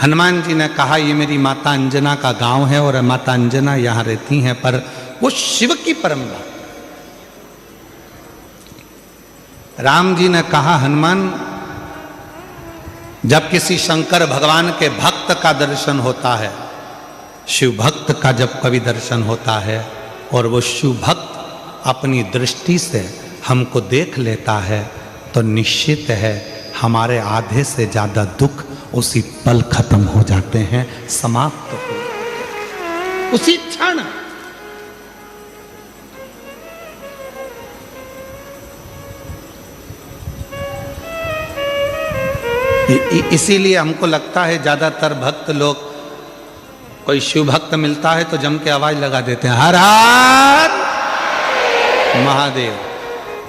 हनुमान जी ने कहा ये मेरी माता अंजना का गांव है और माता अंजना यहां रहती हैं, पर वो शिव की परम बात। राम जी ने कहा हनुमान जब किसी शंकर भगवान के भक्त का दर्शन होता है, शिव भक्त का जब कभी दर्शन होता है और वो शिव भक्त अपनी दृष्टि से हमको देख लेता है तो निश्चित है हमारे आधे से ज्यादा दुख उसी पल खत्म हो जाते हैं, समाप्त हो उसी क्षण। इसीलिए हमको लगता है ज्यादातर भक्त लोग, कोई शिव भक्त मिलता है तो जम के आवाज लगा देते हैं हर हर महादेव।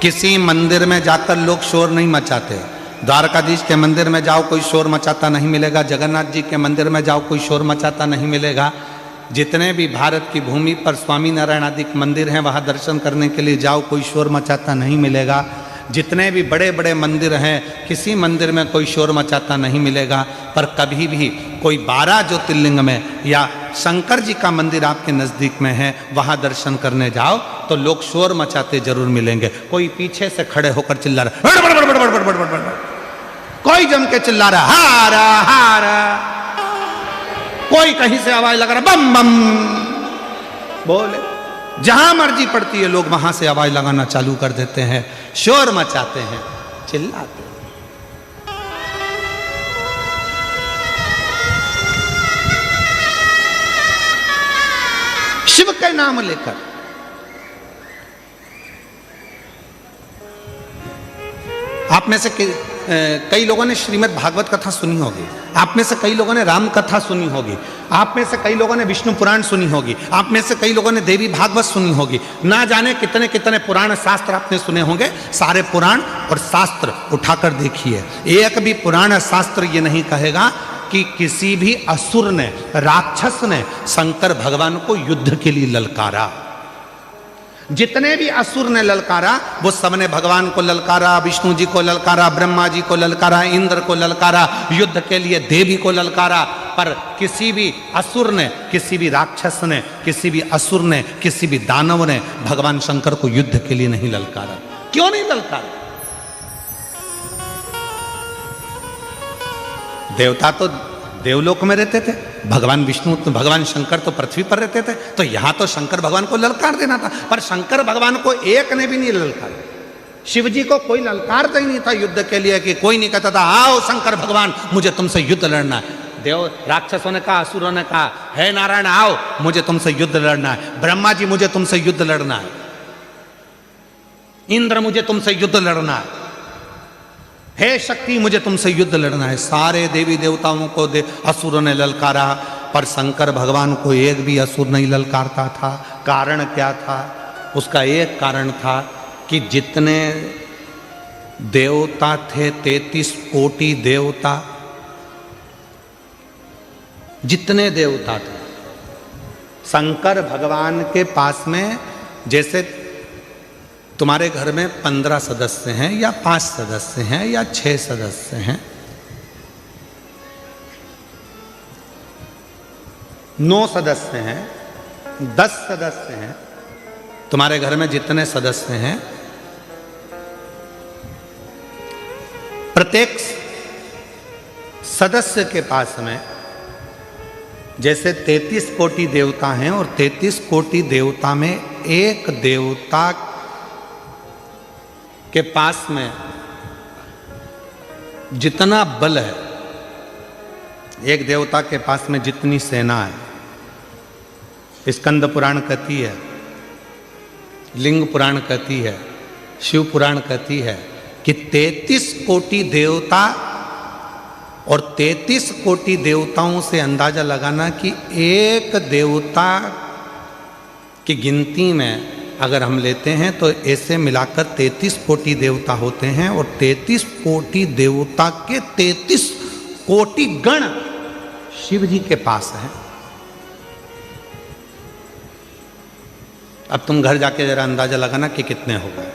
किसी मंदिर में जाकर लोग शोर नहीं मचाते। द्वारकाधीश के मंदिर में जाओ कोई शोर मचाता नहीं मिलेगा, जगन्नाथ जी के मंदिर में जाओ कोई शोर मचाता नहीं मिलेगा। जितने भी भारत की भूमि पर स्वामी नारायण आदि मंदिर हैं वहाँ दर्शन करने के लिए जाओ कोई शोर मचाता नहीं मिलेगा। जितने भी बड़े बड़े मंदिर हैं किसी मंदिर में कोई शोर मचाता नहीं मिलेगा। पर कभी भी कोई 12 ज्योतिर्लिंग में या शंकर जी का मंदिर आपके नज़दीक में है वहाँ दर्शन करने जाओ तो लोग शोर मचाते जरूर मिलेंगे। कोई पीछे से खड़े होकर चिल्ला रहा, कोई जम के चिल्ला रहा हारा हारा, कोई कहीं से आवाज लगा रहा बम बम बोले। जहां मर्जी पड़ती है लोग वहां से आवाज लगाना चालू कर देते हैं, शोर मचाते हैं, चिल्लाते हैं। शिव के नाम लेकर। आप में से कई लोगों ने श्रीमद् भागवत कथा सुनी होगी, आप में से कई लोगों ने राम कथा सुनी होगी, आप में से कई लोगों ने विष्णु पुराण सुनी होगी, आप में से कई लोगों ने देवी भागवत सुनी होगी। ना जाने कितने कितने पुराण शास्त्र आपने सुने होंगे। सारे पुराण और शास्त्र उठाकर देखिए, एक भी पुराण शास्त्र ये नहीं कहेगा कि किसी भी असुर ने, राक्षस ने शंकर भगवान को युद्ध के लिए ललकारा। जितने भी असुर ने ललकारा वो सबने भगवान को ललकारा, विष्णु जी को ललकारा, ब्रह्मा जी को ललकारा, इंद्र को ललकारा, युद्ध के लिए देवी को ललकारा। पर किसी भी असुर ने, किसी भी राक्षस ने, किसी भी असुर ने, किसी भी दानव ने भगवान शंकर को युद्ध के लिए नहीं ललकारा। क्यों नहीं ललकारा? देवता तो देवलोक में रहते थे, भगवान विष्णु तो भगवान शंकर तो पृथ्वी पर रहते थे, तो यहां तो शंकर भगवान को ललकार देना था। पर शंकर भगवान को एक ने भी नहीं ललकारा। शिव जी को कोई ललकारता ही नहीं था युद्ध के लिए, कि कोई नहीं कहता था आओ शंकर भगवान मुझे तुमसे युद्ध लड़ना है। देव राक्षसों ने कहा, असुरों ने कहा, हे नारायण आओ मुझे तुमसे युद्ध लड़ना है। ब्रह्मा जी मुझे तुमसे युद्ध लड़ना है, इंद्र मुझे तुमसे युद्ध लड़ना है, हे शक्ति मुझे तुमसे युद्ध लड़ना है। सारे देवी देवताओं को असुरों ने ललकारा, पर शंकर भगवान को एक भी असुर नहीं ललकारता था। कारण क्या था? उसका एक कारण था कि जितने देवता थे, 33 कोटि देवता, जितने देवता थे, शंकर भगवान के पास में, जैसे तुम्हारे घर में 15 सदस्य हैं या 5 सदस्य हैं या 6 सदस्य हैं, 9 सदस्य हैं, 10 सदस्य हैं, तुम्हारे घर में जितने सदस्य हैं, प्रत्येक सदस्य के पास में जैसे 33 कोटि देवता हैं, और 33 कोटि देवता में एक देवता के पास में जितना बल है, एक देवता के पास में जितनी सेना है, स्कंद पुराण कहती है, लिंग पुराण कहती है, शिव पुराण कहती है कि 33 कोटि देवता, और 33 कोटि देवताओं से अंदाजा लगाना कि एक देवता की गिनती में अगर हम लेते हैं तो ऐसे मिलाकर 33 कोटि देवता होते हैं, और 33 कोटि देवता के 33 कोटि गण शिव जी के पास हैं। अब तुम घर जाके जरा अंदाजा लगाना कि कितने हो गए।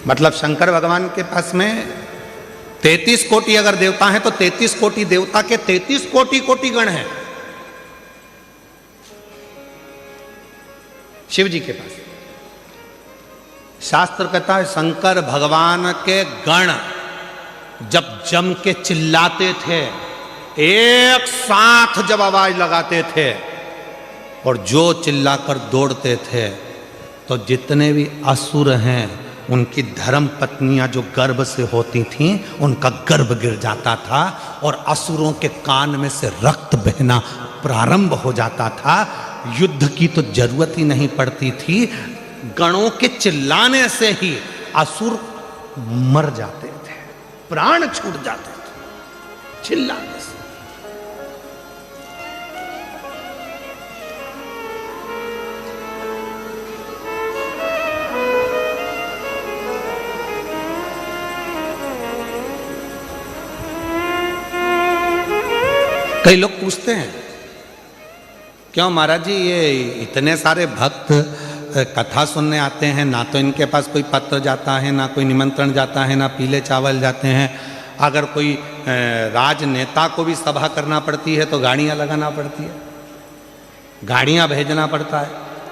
मतलब शंकर भगवान के पास में 33 कोटि अगर देवता हैं तो 33 कोटि देवता के 33 कोटि कोटि गण हैं शिव जी के पास। शास्त्र कहता है शंकर भगवान के गण जब जम के चिल्लाते थे, एक साथ जब आवाज लगाते थे और जो चिल्लाकर दौड़ते थे, तो जितने भी असुर हैं उनकी धर्म पत्नियां जो गर्भ से होती थीं उनका गर्भ गिर जाता था, और असुरों के कान में से रक्त बहना प्रारंभ हो जाता था। युद्ध की तो जरूरत ही नहीं पड़ती थी, गणों के चिल्लाने से ही असुर मर जाते थे, प्राण छूट जाते थे चिल्लाने से। कई लोग पूछते हैं क्यों महाराज जी ये इतने सारे भक्त कथा सुनने आते हैं, ना तो इनके पास कोई पत्र जाता है, ना कोई निमंत्रण जाता है, ना पीले चावल जाते हैं। अगर कोई राजनेता को भी सभा करना पड़ती है तो गाड़ियां लगाना पड़ती है, गाड़ियां भेजना पड़ता है,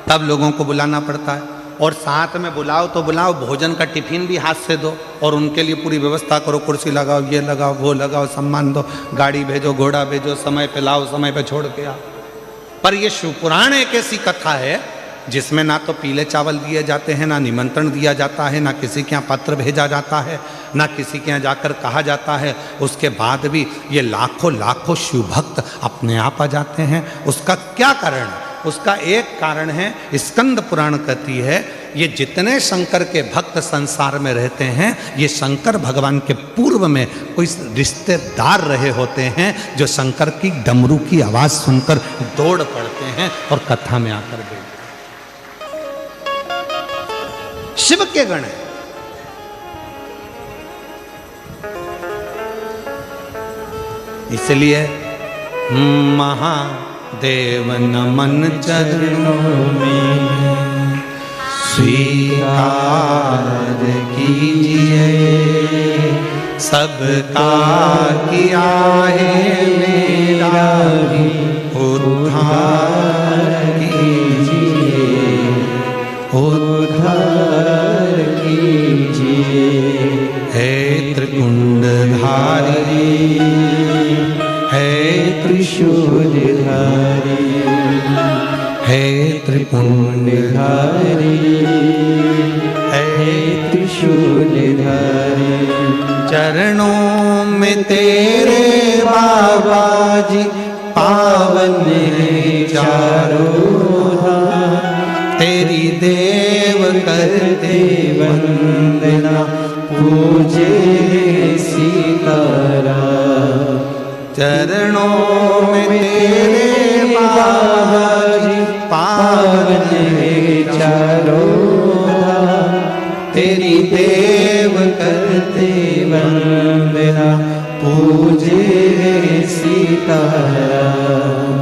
तब लोगों को बुलाना पड़ता है। और साथ में बुलाओ तो बुलाओ, भोजन का टिफिन भी हाथ से दो और उनके लिए पूरी व्यवस्था करो, कुर्सी लगाओ, ये लगाओ, वो लगाओ, सम्मान दो, गाड़ी भेजो, घोड़ा भेजो, समय पे लाओ, समय पे छोड़ के आओ। पर ये शिव पुराण एक ऐसी कथा है जिसमें ना तो पीले चावल दिए जाते हैं, ना निमंत्रण दिया जाता है, ना किसी के यहाँ पत्र भेजा जाता है, ना किसी के यहाँ जाकर कहा जाता है। उसके बाद भी ये लाखों लाखों शिव भक्त अपने आप आ जाते हैं। उसका क्या कारण है? उसका एक कारण है, स्कंद पुराण कहती है, ये जितने शंकर के भक्त संसार में रहते हैं, ये शंकर भगवान के पूर्व में कोई रिश्तेदार रहे होते हैं जो शंकर की डमरू की आवाज़ सुनकर दौड़ पड़ते हैं और कथा में आकर बैठते हैं। शिव के गण हैं। इसलिए महादेव नमन चरणों में स्वीकार कीजिए, सबका किया है मेरा भी उद्धार कीजिए, उद्धार कीजिए। हे त्रिकुंडधारी, हे त्रिशूलधारी, हे त्रिपुंडधारी, हे त्रिशूलधारी। चरणों में तेरे बाबा जी पावन है चारों धाम, तेरी देव करते वंदना, पूजे सीताराम। चरणों में तेरे बाबा जी पावन है चारों धाम, तेरी देव करते वंदना, पूजे सीताराम।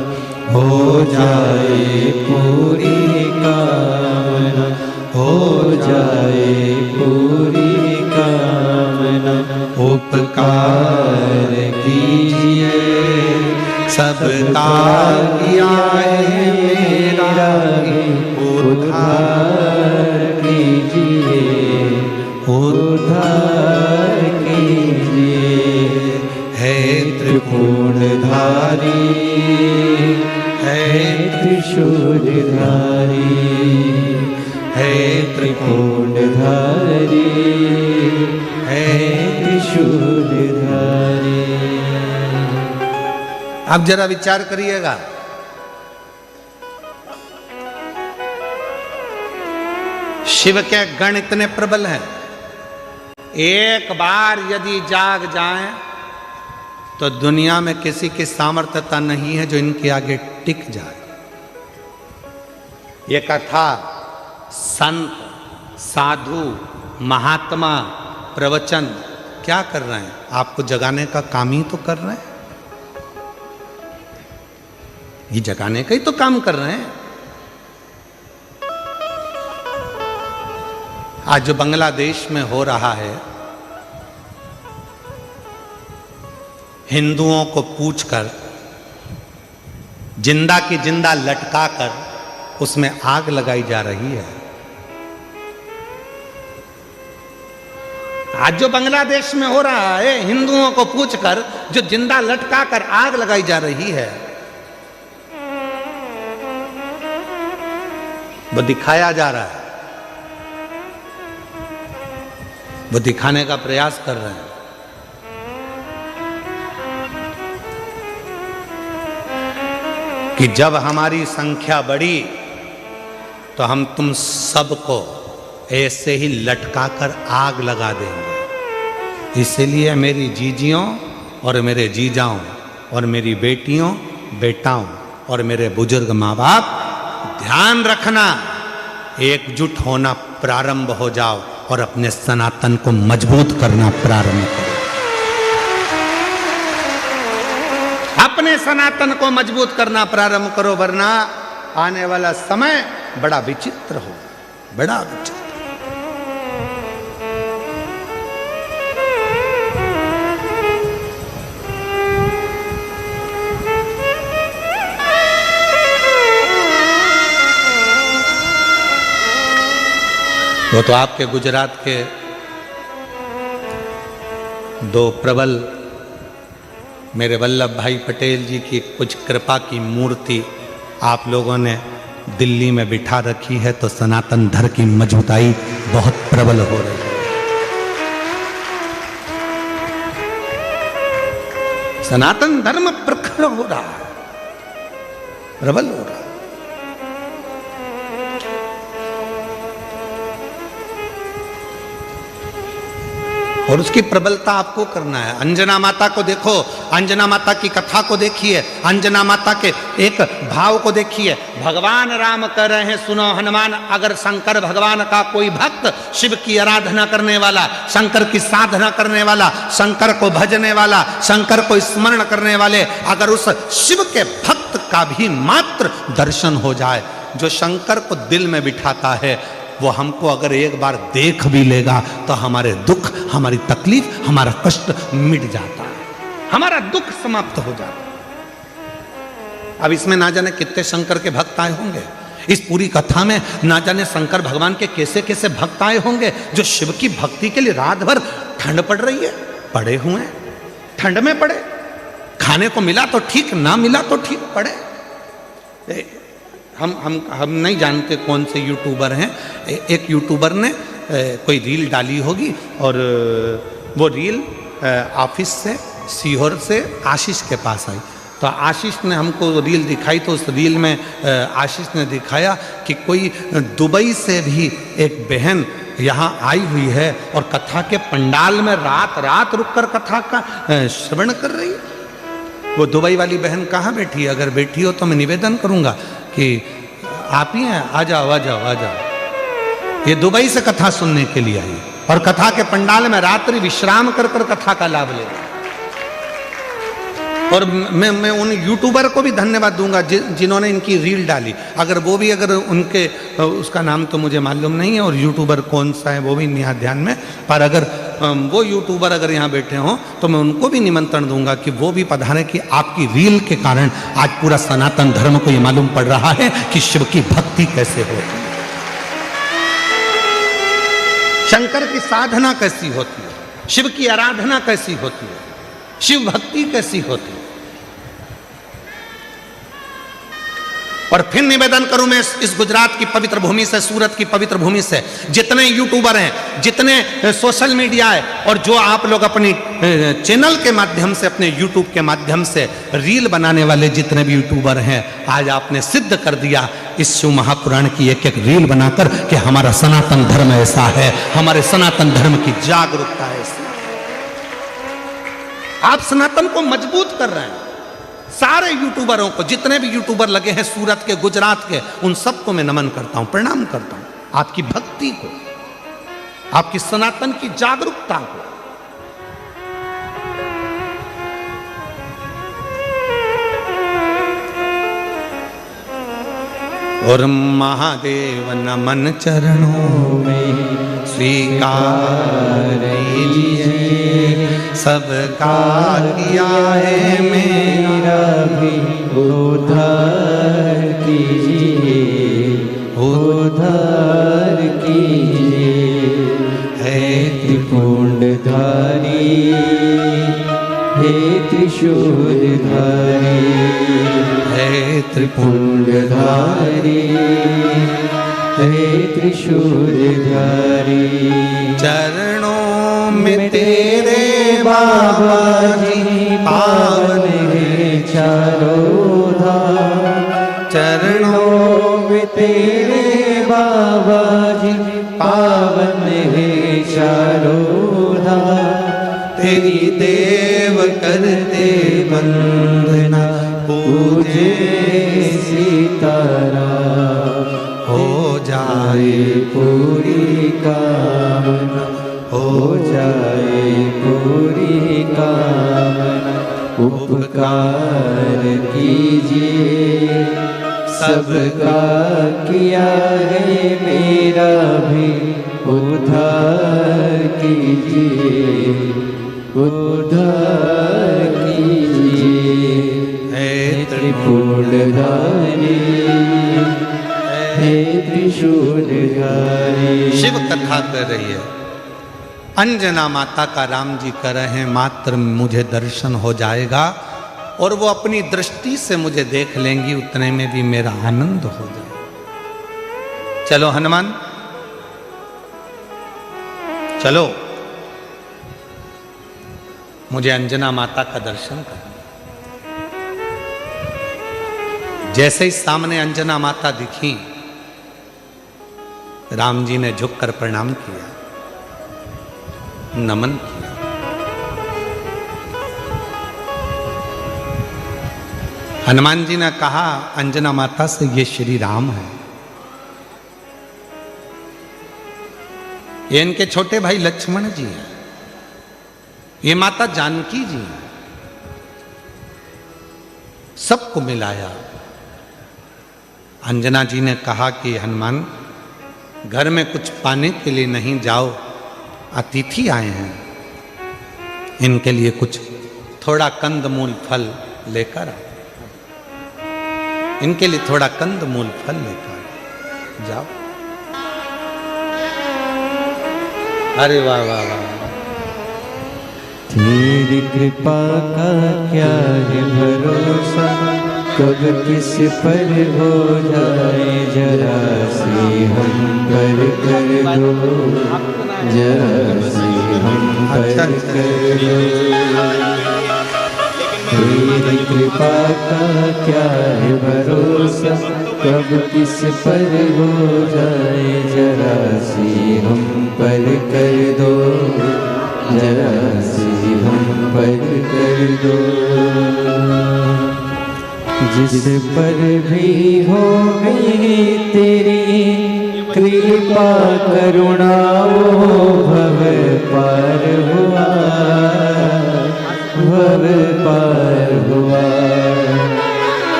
हो जाए पूरी कामना, हो जाए पूरी कामना, उपकार कीजिए, सबका किया है मेरा उद्धार कीजिए, उद्धार कीजिए। हे त्रिपुंडधारी, हे त्रिशूलधारी, हे त्रिपुंडधारी, हे त्रिशूलधारी। अब जरा विचार करिएगा, शिव के गण इतने प्रबल हैं, एक बार यदि जाग जाएं तो दुनिया में किसी की सामर्थ्यता नहीं है जो इनके आगे टिक जाए। ये कथा संत, साधु, महात्मा, प्रवचन क्या कर रहे हैं? आपको जगाने का काम ही तो कर रहे हैं। ये जगाने का ही तो काम कर रहे हैं। आज जो बांग्लादेश में हो रहा है, हिंदुओं को पूछकर जिंदा की जिंदा लटकाकर उसमें आग लगाई जा रही है। आज जो बांग्लादेश में हो रहा है, हिंदुओं को पूछकर जो जिंदा लटकाकर आग लगाई जा रही है, वो दिखाया जा रहा है, वो दिखाने का प्रयास कर रहे हैं। कि जब हमारी संख्या बढ़ी तो हम तुम सबको ऐसे ही लटकाकर आग लगा देंगे। इसलिए मेरी जीजियों और मेरे जीजाओं और मेरी बेटियों, बेटाओं और मेरे बुजुर्ग माँ बाप, ध्यान रखना, एकजुट होना प्रारंभ हो जाओ और अपने सनातन को मजबूत करना प्रारंभ करो। अपने सनातन को मजबूत करना प्रारंभ करो, वरना आने वाला समय बड़ा विचित्र हो, बड़ा विचित्र। वो तो आपके गुजरात के दो प्रबल मेरे वल्लभ भाई पटेल जी की कुछ कृपा की मूर्ति आप लोगों ने दिल्ली में बिठा रखी है तो सनातन धर्म की मजबूताई बहुत प्रबल हो रही है। सनातन धर्म प्रखर हो रहा है, प्रबल हो रहा है। और उसकी प्रबलता आपको करना है। अंजना माता को देखो, अंजना माता की कथा को देखिए, अंजना माता के एक भाव को देखिए। भगवान राम कह रहे हैं, सुनो हनुमान, अगर शंकर भगवान का कोई भक्त, शिव की आराधना करने वाला, शंकर की साधना करने वाला, शंकर को भजने वाला, शंकर को स्मरण करने वाले, अगर उस शिव के भक्त का भी मात्र दर्शन हो जाए, जो शंकर को दिल में बिठाता है, वो हमको अगर एक बार देख भी लेगा तो हमारे दुख, हमारी तकलीफ, हमारा कष्ट मिट जाता है, हमारा दुख समाप्त हो जाता है। अब इसमें ना जाने कितने शंकर के भक्त आए होंगे, इस पूरी कथा में ना जाने शंकर भगवान के कैसे कैसे भक्त आए होंगे, जो शिव की भक्ति के लिए रात भर, ठंड पड़ रही है, पड़े हुए हैं, ठंड में पड़े, खाने को मिला तो ठीक, ना मिला तो ठीक, पड़े। हम नहीं जानते कौन से यूट्यूबर हैं, एक यूट्यूबर ने कोई रील डाली होगी और वो रील ऑफिस से, सीहोर से आशीष के पास आई, तो आशीष ने हमको रील दिखाई, तो उस रील में आशीष ने दिखाया कि कोई दुबई से भी एक बहन यहाँ आई हुई है और कथा के पंडाल में रात रात रुककर कथा का श्रवण कर रही है। वो दुबई वाली बहन कहाँ बैठी है? अगर बैठी हो तो मैं निवेदन करूँगा कि आप ही हैं, आ जाओ आ जाओ आ जाओ। ये दुबई से कथा सुनने के लिए आई और कथा के पंडाल में रात्रि विश्राम कर कर कथा का लाभ ले रही। और मैं उन यूट्यूबर को भी धन्यवाद दूंगा जिन्होंने इनकी रील डाली। अगर वो भी, अगर उनके, उसका नाम तो मुझे मालूम नहीं है और यूट्यूबर कौन सा है वो भी नहीं ध्यान में, पर अगर वो यूट्यूबर अगर यहाँ बैठे हों तो मैं उनको भी निमंत्रण दूंगा कि वो भी पधारें, कि आपकी रील के कारण आज पूरा सनातन धर्म को ये मालूम पड़ रहा है कि शिव की भक्ति कैसे होती है, शंकर की साधना कैसी होती है, शिव की आराधना कैसी होती है, शिव भक्ति कैसी होती है। और फिर निवेदन करूं मैं इस गुजरात की पवित्र भूमि से, सूरत की पवित्र भूमि से, जितने यूट्यूबर हैं, जितने सोशल मीडिया है, और जो आप लोग अपनी चैनल के माध्यम से, अपने यूट्यूब के माध्यम से रील बनाने वाले जितने भी यूट्यूबर हैं, आज आपने सिद्ध कर दिया इस शिव महापुराण की एक एक रील बनाकर कि हमारा सनातन धर्म ऐसा है, हमारे सनातन धर्म की जागरूकता है ऐसी। आप सनातन को मजबूत कर रहे हैं। सारे यूट्यूबरों को, जितने भी यूट्यूबर लगे हैं सूरत के, गुजरात के, उन सबको मैं नमन करता हूं, प्रणाम करता हूं, आपकी भक्ति को, आपकी सनातन की जागरूकता को। और महादेव नमन चरणों में स्वीकार लीजिए, सबका किया है मेरा भी उद्धार कीजिए, उद्धार कीजिए। हे त्रिपुंडधारी, हे त्रिशूलधारी, हे त्रिपुंडधारी, हे त्रिशूलधारी। चरणों में तेरे बाबा जी पावन है चारों धाम, चरणों में तेरे बाबा जी पावन है चारों धाम। तेरी देव करते वंदना, पूजे सीताराम, हो जाए पूरी कामना, हो जाए पूरी कामना। उपकार कीजिए, सबका किया है मेरा भी उद्धार कीजिए, उद्धार कीजिए। हे त्रिपुंडधारी, हे त्रिशूलधारी। शिव कथा कर रही है, अंजना माता का राम जी कर रहे हैं, मात्र मुझे दर्शन हो जाएगा और वो अपनी दृष्टि से मुझे देख लेंगी, उतने में भी मेरा आनंद हो जाए। चलो हनुमान, चलो मुझे अंजना माता का दर्शन करना। जैसे ही सामने अंजना माता दिखी, राम जी ने झुककर प्रणाम किया, नमन किया। हनुमान जी ने कहा अंजना माता से, ये श्री राम है, ये इनके छोटे भाई लक्ष्मण जी हैं, ये माता जानकी जी हैं। सबको मिलाया। अंजना जी ने कहा कि हनुमान, घर में कुछ पाने के लिए नहीं जाओ, अतिथि आए हैं, इनके लिए कुछ थोड़ा कंदमूल फल लेकर आओ, इनके लिए थोड़ा कंदमूल फल लेकर जाओ। अरे वाह वाह वाह, तेरी कृपा का क्या है भरोसा, कब किस पर हो जाए जरा सी हम पर कर दो, जरा सी हम पर कर दो। तेरी कृपा का क्या है भरोसा, कब किस पर हो जाए जरा सी हम पर कर दो, जरा सी हम पर कर दो। जिस पर भी हो गई तेरी कृपा करुणा, वो भव पार हुआ, भव पार हुआ।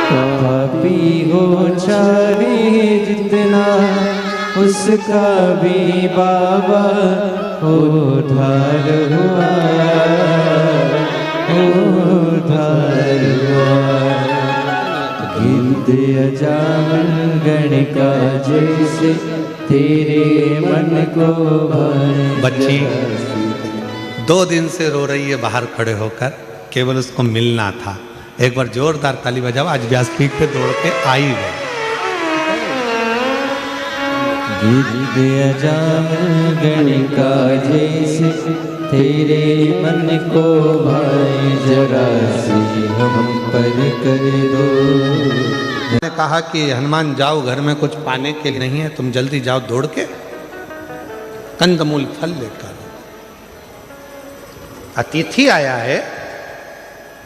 पापी हो चाहे जितना, उसका भी बाबा उद्धार हुआ, उद्धार हुआ। गिद्ध अजामिल गणिका जैसे तेरे मन को भाए। बच्ची 2 दिन से रो रही है बाहर खड़े होकर, केवल उसको मिलना था। एक बार जोरदार ताली बजाओ, आज व्यासपीठ पे दौड़ के आई है। गिद्ध अजामिल गणिका जैसे तेरे मन को भाए, जरा सी हम पर कर दो। मैंने कहा कि हनुमान जाओ, घर में कुछ पाने के लिए नहीं है, तुम जल्दी जाओ दौड़ के कंदमूल फल लेकर। अतिथि आया है,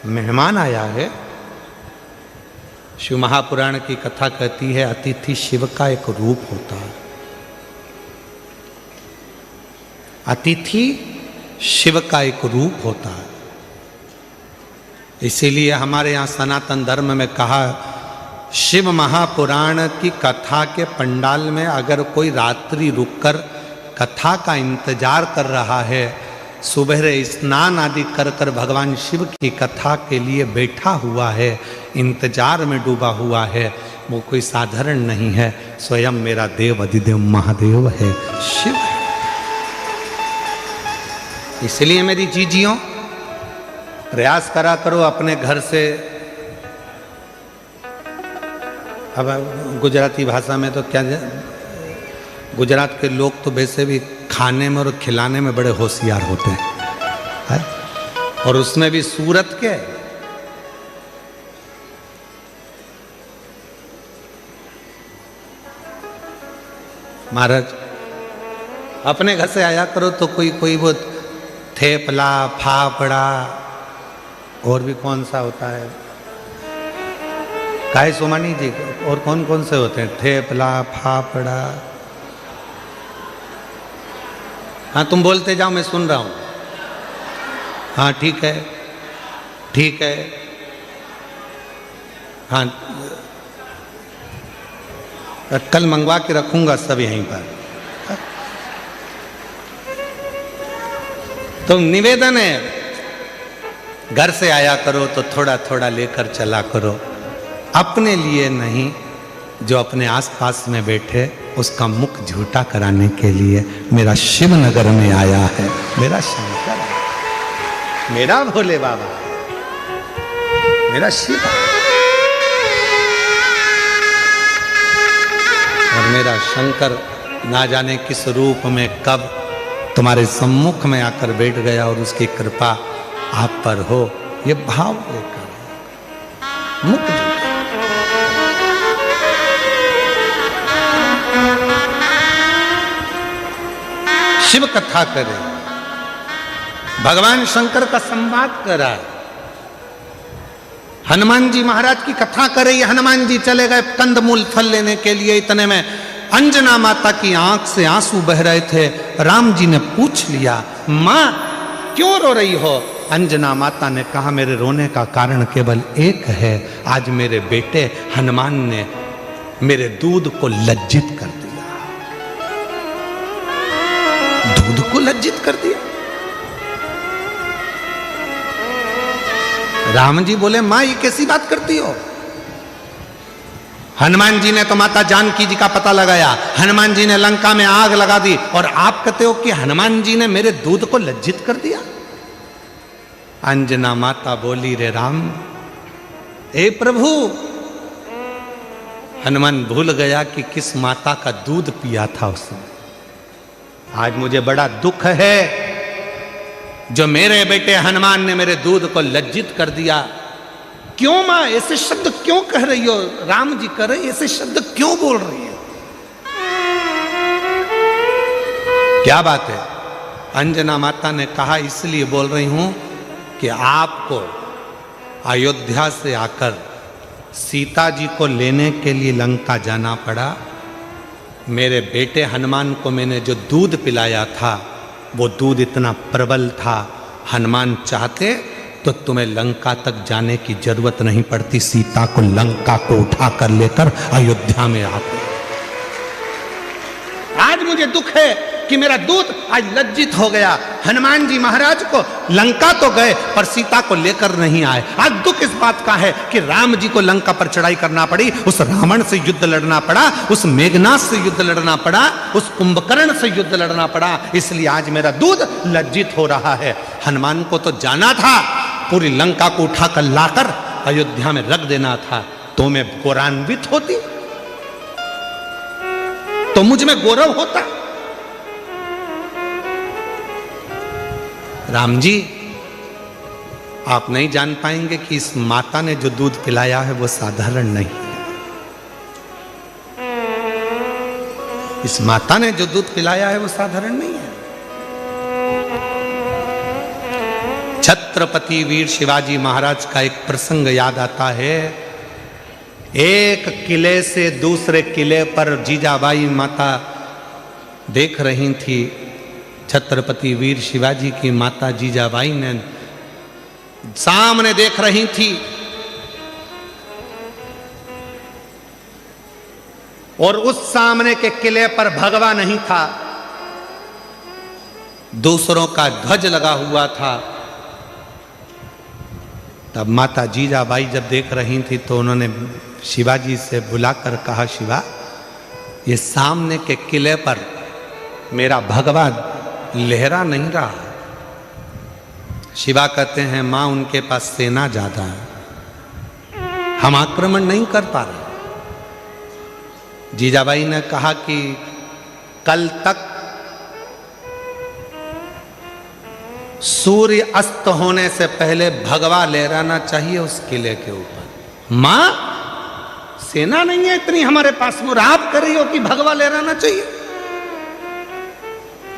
मेहमान आया है। शिव महापुराण की कथा कहती है अतिथि शिव का एक रूप होता है। अतिथि शिव का एक रूप होता है। इसीलिए हमारे यहाँ सनातन धर्म में कहा, शिव महापुराण की कथा के पंडाल में अगर कोई रात्रि रुककर कथा का इंतजार कर रहा है, सुबह स्नान आदि कर कर भगवान शिव की कथा के लिए बैठा हुआ है, इंतजार में डूबा हुआ है, वो कोई साधारण नहीं है, स्वयं मेरा देव अधिदेव महादेव है, शिव है। इसलिए मेरी जीजियों, प्रयास करा करो अपने घर से। अब गुजराती भाषा में तो क्या, गुजरात के लोग तो वैसे भी खाने में और खिलाने में बड़े होशियार होते हैं, और उसमें भी सूरत के। महाराज अपने घर से आया करो तो कोई वो थेपला, फाफड़ा, और भी कौन सा होता है, काहे सोमानी जी, और कौन कौन से होते हैं, थेपला, फाफड़ा। हाँ तुम बोलते जाओ, मैं सुन रहा हूँ। हाँ ठीक है, ठीक है। हाँ कल मंगवा के रखूंगा सब यहीं पर। तो निवेदन है, घर से आया करो तो थोड़ा थोड़ा लेकर चला करो, अपने लिए नहीं, जो अपने आसपास में बैठे उसका मुख झूठा कराने के लिए मेरा शिव नगर में आया है, मेरा शंकर, मेरा भोले बाबा, मेरा शिव। और मेरा शंकर ना जाने किस रूप में कब तुम्हारे सम्मुख में आकर बैठ गया और उसकी कृपा आप पर हो, ये भाव लेकर मुक्त हो। शिव कथा करे, भगवान शंकर का संवाद करा, हनुमान जी महाराज की कथा करे। ये हनुमान जी चले गए कंदमूल फल लेने के लिए, इतने में अंजना माता की आंख से आंसू बह रहे थे। राम जी ने पूछ लिया, मां क्यों रो रही हो? अंजना माता ने कहा, मेरे रोने का कारण केवल एक है, आज मेरे बेटे हनुमान ने मेरे दूध को लज्जित कर दिया। दूध को लज्जित कर दिया? राम जी बोले, मां ये कैसी बात करती हो? हनुमान जी ने तो माता जानकी जी का पता लगाया, हनुमान जी ने लंका में आग लगा दी, और आप कहते हो कि हनुमान जी ने मेरे दूध को लज्जित कर दिया? अंजना माता बोली, रे राम, ए प्रभु, हनुमान भूल गया कि किस माता का दूध पिया था उसने। आज मुझे बड़ा दुख है जो मेरे बेटे हनुमान ने मेरे दूध को लज्जित कर दिया। क्यों मां ऐसे शब्द क्यों कह रही हो? राम जी कह रहे, ऐसे शब्द क्यों बोल रही हो? क्या बात है? अंजना माता ने कहा, इसलिए बोल रही हूं कि आपको अयोध्या से आकर सीता जी को लेने के लिए लंका जाना पड़ा। मेरे बेटे हनुमान को मैंने जो दूध पिलाया था, वो दूध इतना प्रबल था, हनुमान चाहते तो तुम्हें लंका तक जाने की जरूरत नहीं पड़ती, सीता को लंका को उठाकर लेकर अयोध्या में आते। आज मुझे दुख है कि मेरा दूत आज लज्जित हो गया। हनुमान जी महाराज को लंका तो गए पर सीता को लेकर नहीं आए। आज दुख इस बात का है कि राम जी को लंका पर चढ़ाई करना पड़ी, उस रावण से युद्ध लड़ना पड़ा, उस मेघनाथ से युद्ध लड़ना पड़ा, उस कुंभकर्ण से युद्ध लड़ना पड़ा, इसलिए आज मेरा दूध लज्जित हो रहा है। हनुमान को तो जाना था, पूरी लंका को उठाकर लाकर अयोध्या में रख देना था, तो मैं गौरवान्वित होती, तो मुझ में गौरव होता। राम जी, आप नहीं जान पाएंगे कि इस माता ने जो दूध पिलाया है वो साधारण नहीं है। इस माता ने जो दूध पिलाया है वो साधारण नहीं है। छत्रपति वीर शिवाजी महाराज का एक प्रसंग याद आता है। एक किले से दूसरे किले पर जीजाबाई माता देख रही थी। छत्रपति वीर शिवाजी की माता जीजाबाई ने सामने देख रही थी, और उस सामने के किले पर भगवा नहीं था, दूसरों का ध्वज लगा हुआ था। तब माता जीजाबाई जब देख रही थी तो उन्होंने शिवाजी से बुलाकर कहा, शिवा, ये सामने के किले पर मेरा भगवा लहरा नहीं रहा। शिवा कहते हैं, मां उनके पास सेना ज्यादा है, हम आक्रमण नहीं कर पा रहे। जीजाबाई ने कहा कि कल तक सूर्य अस्त होने से पहले भगवा लहराना चाहिए उस किले के ऊपर। मां, सेना नहीं है इतनी हमारे पास, और आप कर रही हो कि भगवा लहराना चाहिए।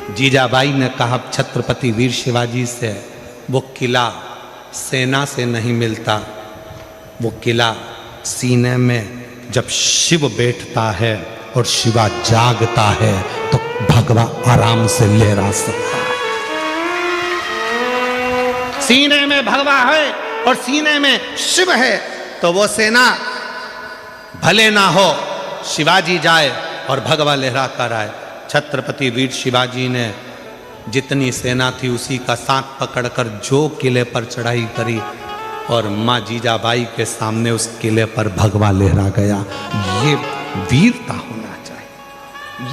जीजाबाई ने कहा छत्रपति वीर शिवाजी से, वो किला सेना से नहीं मिलता, वो किला सीने में जब शिव बैठता है और शिवा जागता है तो भगवा आराम से लहरा सकता है। सीने में भगवा है और सीने में शिव है तो वो सेना भले ना हो, शिवाजी जाए और भगवा लहरा कर आए। छत्रपति वीर शिवाजी ने जितनी सेना थी उसी का साथ पकड़कर जो किले पर चढ़ाई करी, और माँ जीजाबाई के सामने उस किले पर भगवा लहरा गया। ये वीरता होना चाहिए,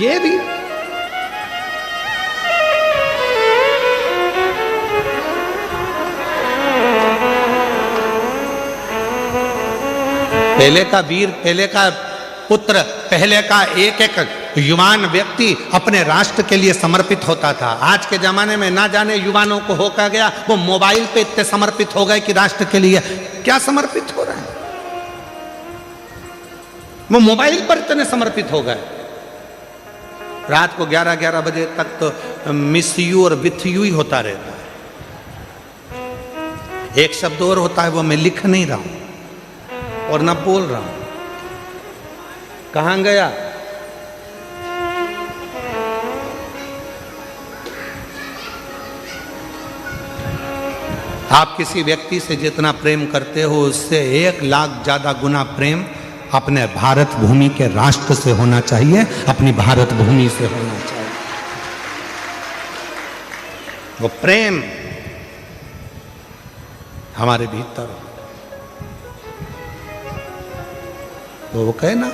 ये वीर। पहले का वीर, पहले का पुत्र, पहले का एक एक युवान व्यक्ति अपने राष्ट्र के लिए समर्पित होता था। आज के जमाने में ना जाने युवानों को हो क्या गया, वो मोबाइल पे इतने समर्पित हो गए कि राष्ट्र के लिए क्या समर्पित हो रहा है, वो मोबाइल पर इतने समर्पित हो गए। रात को 11-11 बजे तक तो मिस यू और विथ यू ही होता रहता है। एक शब्द और होता है, वो मैं लिख नहीं रहा हूं और ना बोल रहा हूं। कहां गया? आप किसी व्यक्ति से जितना प्रेम करते हो उससे 1 लाख ज्यादा गुना प्रेम अपने भारत भूमि के राष्ट्र से होना चाहिए, अपनी भारत भूमि से होना चाहिए। वो प्रेम हमारे भीतर हो। तो वो कहे ना,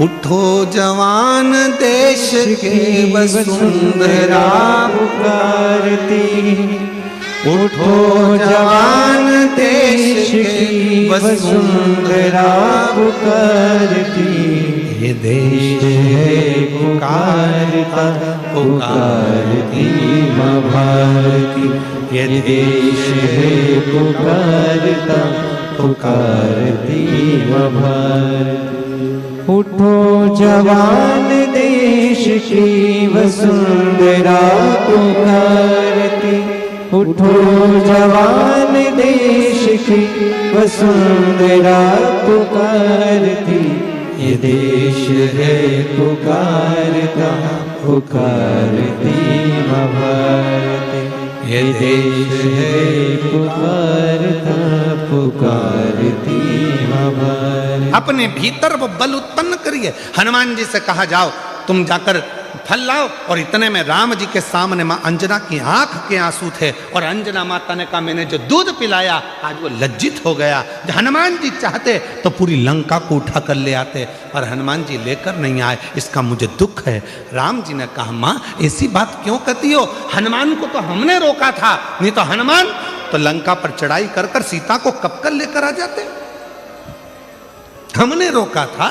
उठो जवान देश के वसुंधरा पुकारती, उठो जवान देश की वसुंधरा पुकारती, ये देश है पुकारता पुकारती माँ भारती, ये देश है पुकारता पुकारती माँ भारती। उठो जवान देश की वसुंधरा पुकारती, उठो जवान देश की वसुंधरा पुकारती, ये देश है पुकारता पुकारती माँ भारती, ये देश है पुकारता पुकारती माँ भारती। अपने भीतर वो बल उत्पन्न करिए। हनुमान जी से कहा, जाओ तुम जाकर फल लाओ, और इतने में राम जी के सामने मां अंजना की आंख के आंसू थे, और अंजना माता ने कहा, मैंने जो दूध पिलाया आज वो लज्जित हो गया। हनुमान जी चाहते तो पूरी लंका को उठा कर ले आते, पर हनुमान जी लेकर नहीं आए, इसका मुझे दुख है। राम जी ने कहा, मां ऐसी बात क्यों कहती हो, हनुमान को तो हमने रोका था, नहीं तो हनुमान तो लंका पर चढ़ाई कर कर सीता को कब कर लेकर आ जाते, हमने रोका था।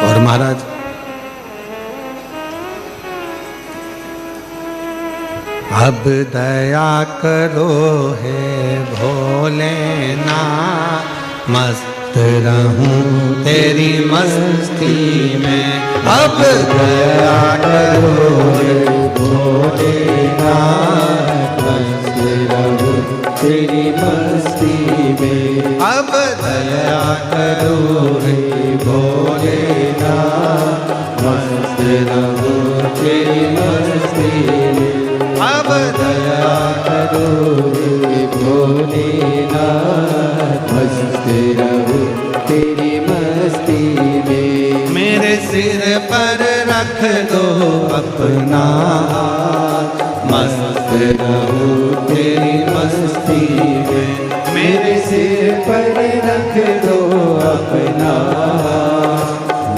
और महाराज अब दया करो है भोलेनाथ, मस्त रहूं तेरी मस्ती में। अब दया करो है भोलेनाथ, मस्त रहूं तेरी मस्ती में। अब दया करो है भोलेनाथ, मस्त रहूं तेरी मस्ती में। अब दया करो रे भोलेनाथ, मस्त रहूं तेरी मस्ती में। मेरे सिर पर रख दो अपना हाथ, मस्त रहूं तेरी मस्ती में। मेरे सिर पर रख दो अपना हाथ,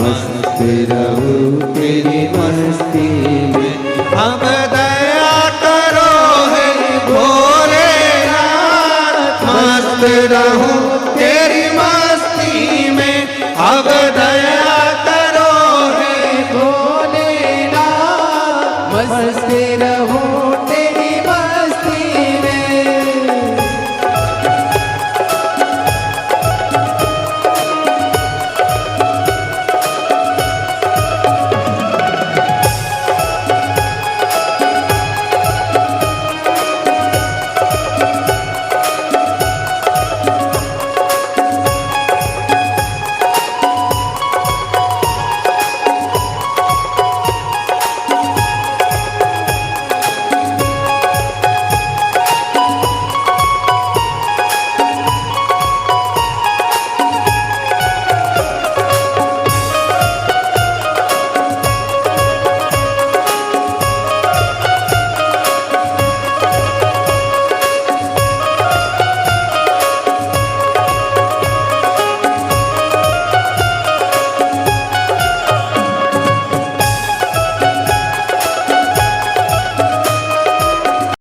मस्त रहूं तेरी मस्ती में। अब दया करो है भोलेनाथ, मस्त रहूं तेरी